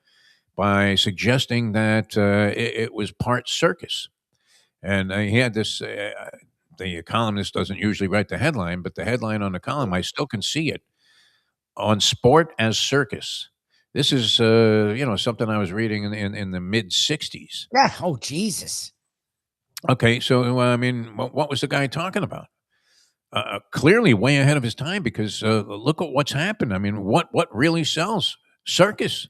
by suggesting that it was part circus. And he had this. The columnist doesn't usually write the headline, but the headline on the column, I still can see it on sport as circus. This is, something I was reading in the mid '60s. Yeah. Oh Jesus. Okay, so I mean, what was the guy talking about? Clearly, way ahead of his time because look at what's happened. I mean, what really sells? Circus.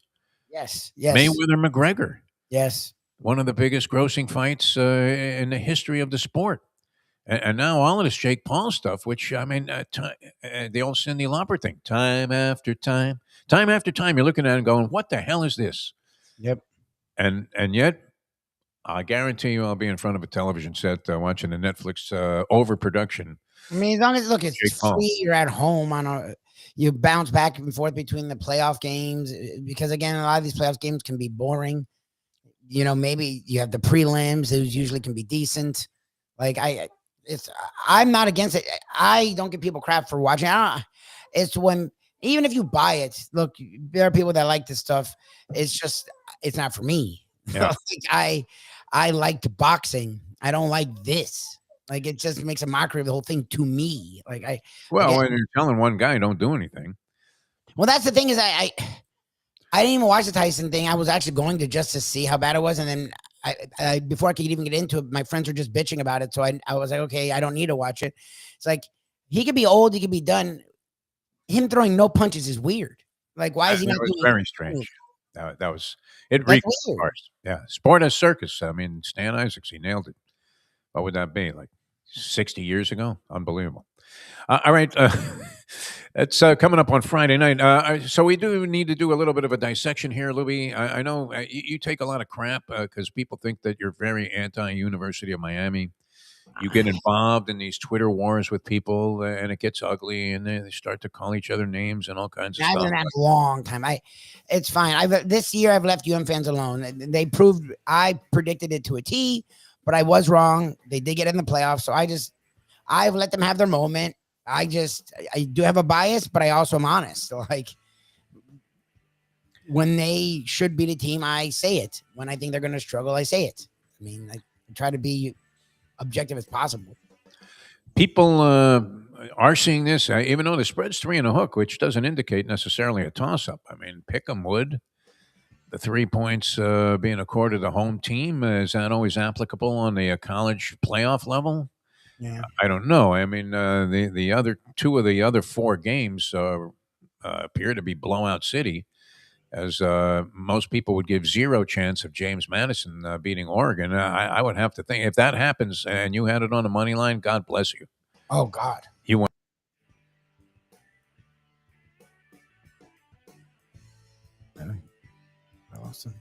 Yes. Yes. Mayweather McGregor, Yes. one of the biggest grossing fights in the history of the sport. And now all of this Jake Paul stuff, which I mean, the old Cyndi Lauper thing, time after time, you're looking at it and going, "What the hell is this?" Yep. And yet, I guarantee you, I'll be in front of a television set watching a Netflix overproduction. I mean, as long as look, Jake it's Paul. free. You're at home on a. You bounce back and forth between the playoff games because again, a lot of these playoff games can be boring. You know, maybe you have the prelims; those usually can be decent. Like I'm not against it. I don't give people crap for watching. It's when even if you buy it, look, there are people that like this stuff. It's just it's not for me. Yeah. Like, I liked boxing. I don't like this. Like it just makes a mockery of the whole thing to me. Well, when you're telling one guy don't do anything, well, that's the thing is I didn't even watch the Tyson thing. I was actually going to just to see how bad it was, and then I before I could even get into it, my friends were just bitching about it. So I was like, okay, I don't need to watch it. It's like he could be old, he could be done. Him throwing no punches is weird. Like, why is he not was doing very strange. That was it. That's Reeked weird. farce. Yeah, sport as circus. I mean, Stan Isaacs, he nailed it. What would that be like? 60 years ago? Unbelievable. All right. It's coming up on Friday night. So we do need to do a little bit of a dissection here, Louis. I know you take a lot of crap because people think that you're very anti-University of Miami. You get involved in these Twitter wars with people, and it gets ugly, and they start to call each other names and all kinds of I've stuff. done that a long time. It's fine. This year I've left UM fans alone. They proved I predicted it to a T, but I was wrong. They did get in the playoffs, so I've let them have their moment. I do have a bias, but I also am honest. So like when they should be the team, I say it. When I think they're going to struggle, I say it. I mean, I try to be objective as possible. People are seeing this, even though the spread's 3.5, which doesn't indicate necessarily a toss-up. I mean, Pick'em would. The 3 points being accorded the home team, is that always applicable on the college playoff level? Yeah. I don't know. I mean, the other two of the other 4 games appear to be blowout city, as most people would give zero chance of James Madison beating Oregon. I would have to think if that happens and you had it on the money line, God bless you. Oh God. You went. Awesome.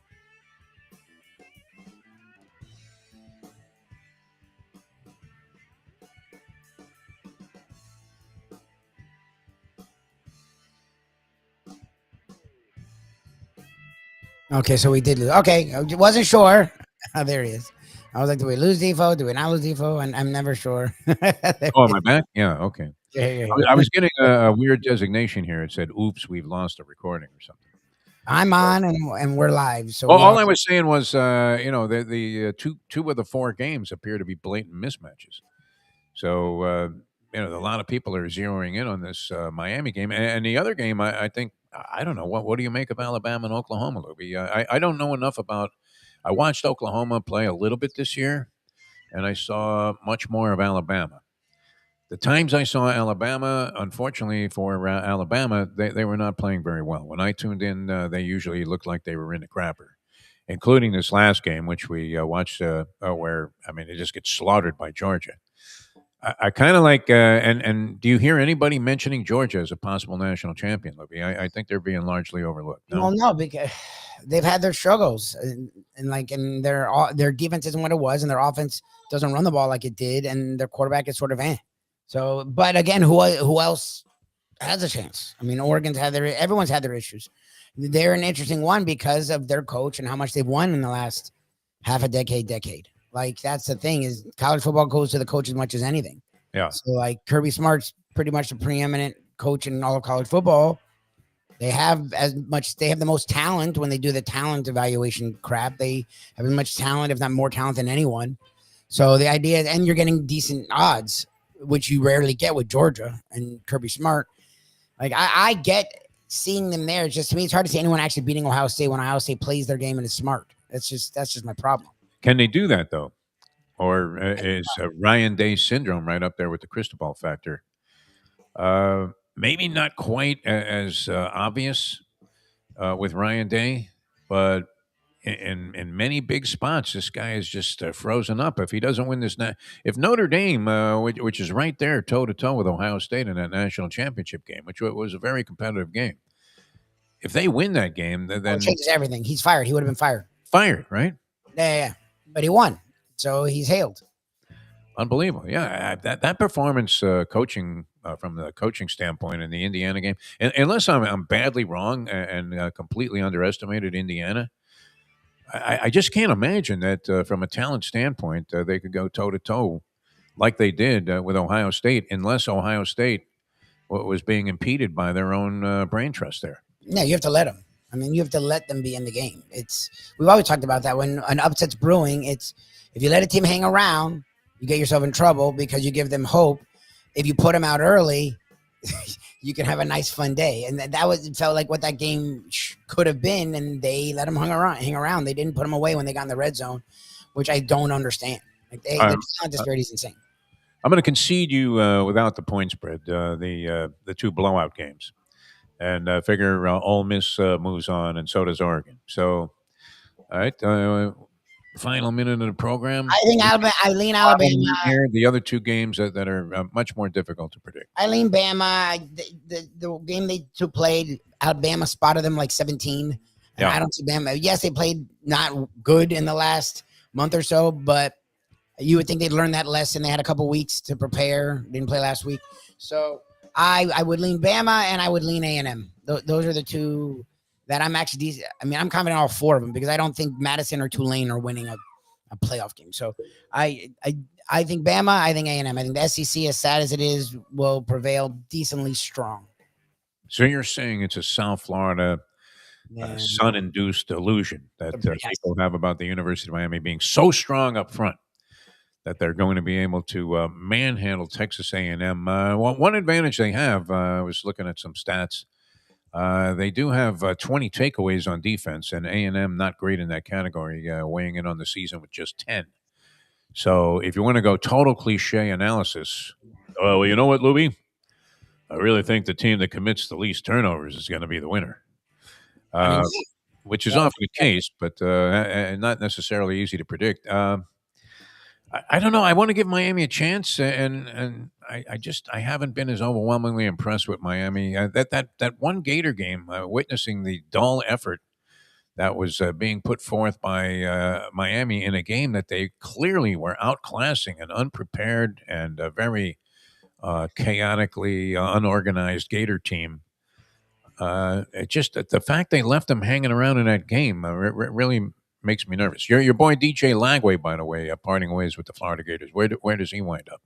Okay, so we did lose. Okay, I wasn't sure. Oh, there he is. I was like, do we lose Defo? Do we not lose Defo? And I'm never sure. Oh, am I back? Yeah, okay. Here I you was go. I was getting a weird designation here. It said, "Oops, we've lost a recording" or something. I'm on and we're live. So Well, we all lost. I was saying was, the two of the 4 games appear to be blatant mismatches. So, a lot of people are zeroing in on this Miami game, and the other game. I think I don't know what do you make of Alabama and Oklahoma, Lubie? I don't know enough about. I watched Oklahoma play a little bit this year, and I saw much more of Alabama. The times I saw Alabama, unfortunately for Alabama, they were not playing very well. When I tuned in, they usually looked like they were in the crapper, including this last game, which we watched, where I mean, it just gets slaughtered by Georgia. I kind of like, and do you hear anybody mentioning Georgia as a possible national champion, Libby? I think they're being largely overlooked. No, Well, no, because they've had their struggles, and their defense isn't what it was, and their offense doesn't run the ball like it did, and their quarterback is sort of eh. So, but again, who else has a chance? I mean, everyone's had their issues. They're an interesting one because of their coach and how much they've won in the last half a decade. Like that's the thing is college football goes to the coach as much as anything. yeah, So like Kirby Smart's pretty much the preeminent coach in all of college football. They have the most talent when they do the talent evaluation crap. They have as much talent, if not more talent than anyone. So the idea, and you're getting decent odds, which you rarely get with Georgia and Kirby Smart. Like I get seeing them there. It's just to me, it's hard to see anyone actually beating Ohio State when Ohio State plays their game and is smart. That's just my problem. can they do that though, or is Ryan Day syndrome right up there with the Cristobal factor? Maybe not quite as obvious with Ryan Day, but in many big spots, this guy is just frozen up. If he doesn't win this, if Notre Dame, which is right there toe to toe with Ohio State in that national championship game, which was a very competitive game, if they win that game, then It changes everything. He's fired. He would have been fired. Fired, right? Yeah. But he won, so he's hailed. Unbelievable. Yeah, that performance, coaching from the coaching standpoint in the Indiana game, and unless I'm badly wrong and completely underestimated Indiana. I just can't imagine that from a talent standpoint, they could go toe to toe like they did with Ohio State, unless Ohio State was being impeded by their own brain trust there. Yeah, you have to let them. I mean, you have to let them be in the game. We've always talked about that when an upset's brewing. It's if you let a team hang around, you get yourself in trouble because you give them hope. If you put them out early, you can have a nice fun day. And it felt like what that game could have been. And they let them hang around. They didn't put them away when they got in the red zone, which I don't understand. Like the talent disparity is insane. I'm going to concede you without the point spread, the 2 blowout games, and figure Ole Miss moves on, and so does Oregon. So, all right, final minute of the program. I think Alabama. I lean Alabama. Here, the other 2 games that are much more difficult to predict. I lean Bama. The game they 2 played, Alabama spotted them like 17. And yeah. I don't see Bama. Yes, they played not good in the last month or so, but you would think they'd learn that lesson. They had a couple weeks to prepare. Didn't play last week. So I would lean Bama and I would lean A&M. Those are the 2 that I'm actually decent. I mean, I'm confident in all 4 of them because I don't think Madison or Tulane are winning a playoff game. So I think Bama, I think A&M. I think the SEC, as sad as it is, will prevail decently strong. So you're saying it's a South Florida sun-induced illusion that people have about the University of Miami being so strong up front that they're going to be able to manhandle Texas A&M. One advantage they have, I was looking at some stats, they do have 20 takeaways on defense, and A&M not great in that category, weighing in on the season with just 10. So if you want to go total cliche analysis, well, you know what, Lubie? I really think the team that commits the least turnovers is going to be the winner, which is often the case, but not necessarily easy to predict. I don't know. I want to give Miami a chance, and I haven't been as overwhelmingly impressed with Miami. That one Gator game, witnessing the dull effort that was being put forth by Miami in a game that they clearly were outclassing an unprepared and very chaotically unorganized Gator team. It just the fact they left him hanging around in that game really makes me nervous. Your boy DJ Lagway, by the way, parting ways with the Florida Gators. Where does he wind up?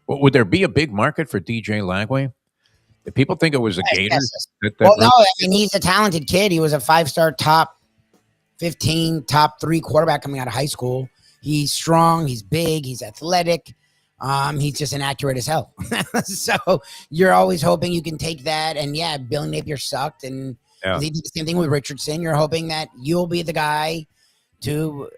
Would there be a big market for DJ Lagway? Did people think it was a Gators? Yes. Well, no, I mean, he's a talented kid. He was a 5-star top 15, top 3 quarterback coming out of high school. He's strong. He's big. He's athletic. He's just inaccurate as hell. So you're always hoping you can take that. And yeah, Bill Napier sucked. And he did the same thing with Richardson. You're hoping that you'll be the guy to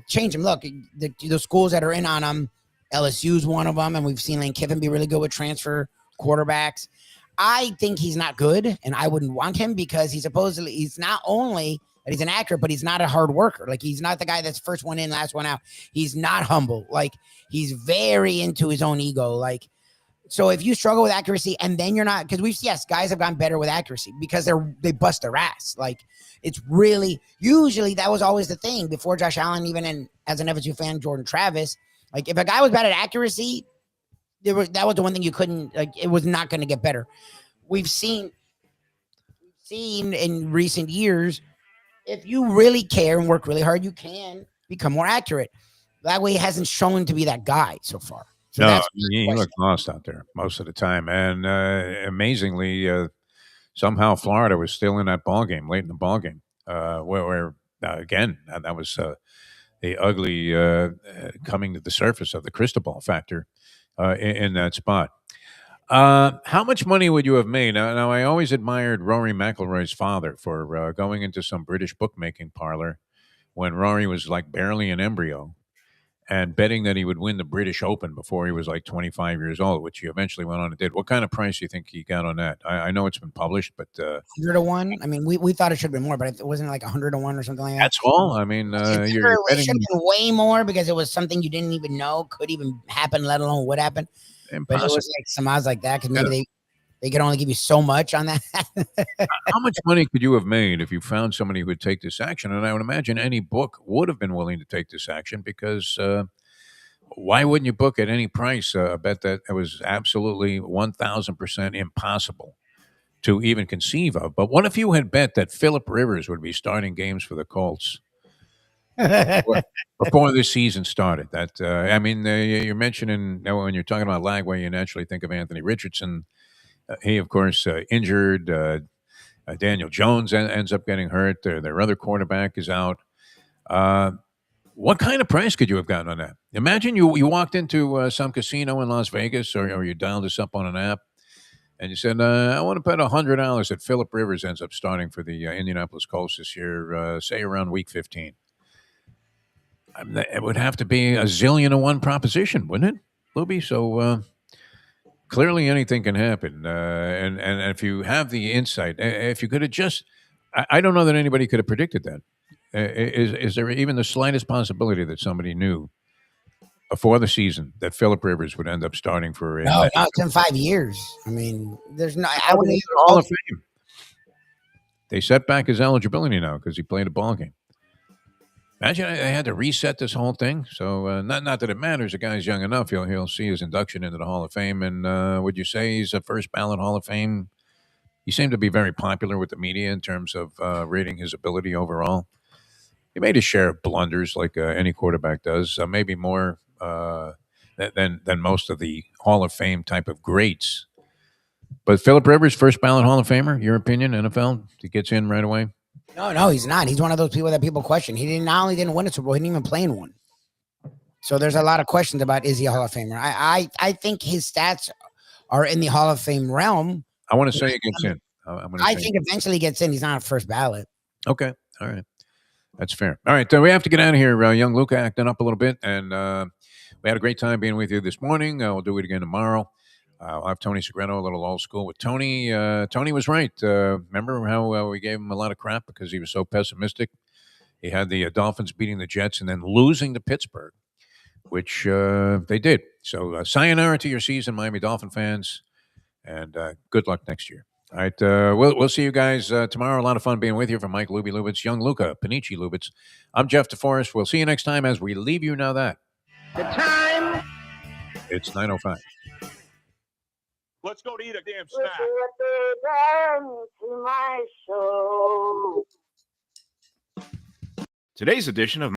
change him. Look, the schools that are in on him, LSU's one of them. And we've seen Lane Kiffin be really good with transfer quarterbacks. I think he's not good, and I wouldn't want him because he's not only that he's inaccurate, but he's not a hard worker. Like, he's not the guy that's first one in, last one out. He's not humble. Like, he's very into his own ego. Like, so if you struggle with accuracy and then you're not, because guys have gotten better with accuracy because they bust their ass. Like, it's really, usually that was always the thing before Josh Allen, even in, as an FSU fan, Jordan Travis. Like, if a guy was bad at accuracy, that was the one thing you couldn't, like, it was not going to get better. We've seen in recent years, if you really care and work really hard, you can become more accurate. That way, he hasn't shown to be that guy so far. So no, he looked lost out there most of the time. And amazingly, somehow Florida was still in that ball game, late in the ball game, where again, that was the ugly coming to the surface of the crystal ball factor in that spot. How much money would you have made? Now, I always admired Rory McIlroy's father for going into some British bookmaking parlor when Rory was like barely an embryo and betting that he would win the British Open before he was like 25 years old, which he eventually went on and did. What kind of price do you think he got on that? I know it's been published, but 100 to 1. I mean, we thought it should have been more, but it wasn't like 100 to 1 or something like that. That's all. I mean, it should have been way more because it was something you didn't even know could even happen, let alone what happened. Impossible. But it was like some odds like that because maybe they could only give you so much on that. How much money could you have made if you found somebody who would take this action? And I would imagine any book would have been willing to take this action because why wouldn't you book at any price a bet that it was absolutely 1,000% impossible to even conceive of? But what if you had bet that Phillip Rivers would be starting games for the Colts before the season started? That I mean, you're mentioning when you're talking about Lagway, you naturally think of Anthony Richardson. He, of course, injured. Daniel Jones ends up getting hurt. Their other quarterback is out. What kind of price could you have gotten on that? Imagine you walked into some casino in Las Vegas or you dialed this up on an app and you said, I want to bet $100 that Phillip Rivers ends up starting for the Indianapolis Colts this year, say around week 15. It would have to be a zillion to one proposition, wouldn't it, Lubie? So clearly anything can happen. And if you have the insight, if you could have just, I don't know that anybody could have predicted that. Is there even the slightest possibility that somebody knew before the season that Phillip Rivers would end up starting for? No, it's in 5 years. I mean, there's no. I would Hall of Fame. They set back his eligibility now because he played a ball game. Imagine they had to reset this whole thing. So not that it matters. The guy's young enough. He'll see his induction into the Hall of Fame. And would you say he's a first ballot Hall of Fame? He seemed to be very popular with the media in terms of rating his ability overall. He made his share of blunders like any quarterback does, maybe more than most of the Hall of Fame type of greats. But Phillip Rivers, first ballot Hall of Famer, your opinion, NFL? He gets in right away? No, he's not. He's one of those people that people question. He not only didn't win a Super Bowl, he didn't even play in one. So there's a lot of questions about, is he a Hall of Famer? I think his stats are in the Hall of Fame realm. I want to say he gets in. I think eventually he gets in. He's not a first ballot. Okay. All right. That's fair. All right. We have to get out of here. Young Luca acting up a little bit. And we had a great time being with you this morning. We'll do it again tomorrow. I'll have Tony Segreto, a little old school with Tony. Tony was right. Remember how we gave him a lot of crap because he was so pessimistic? He had the Dolphins beating the Jets and then losing to Pittsburgh, which they did. So sayonara to your season, Miami Dolphin fans, and good luck next year. All right, we'll see you guys tomorrow. A lot of fun being with you from Mike Lubie Lubitz, Young Luca, Panici Lubitz. I'm Jeff DeForest. We'll see you next time as we leave you now that The time. it's 9:05. Let's go to eat a damn snack. To my soul. Today's edition of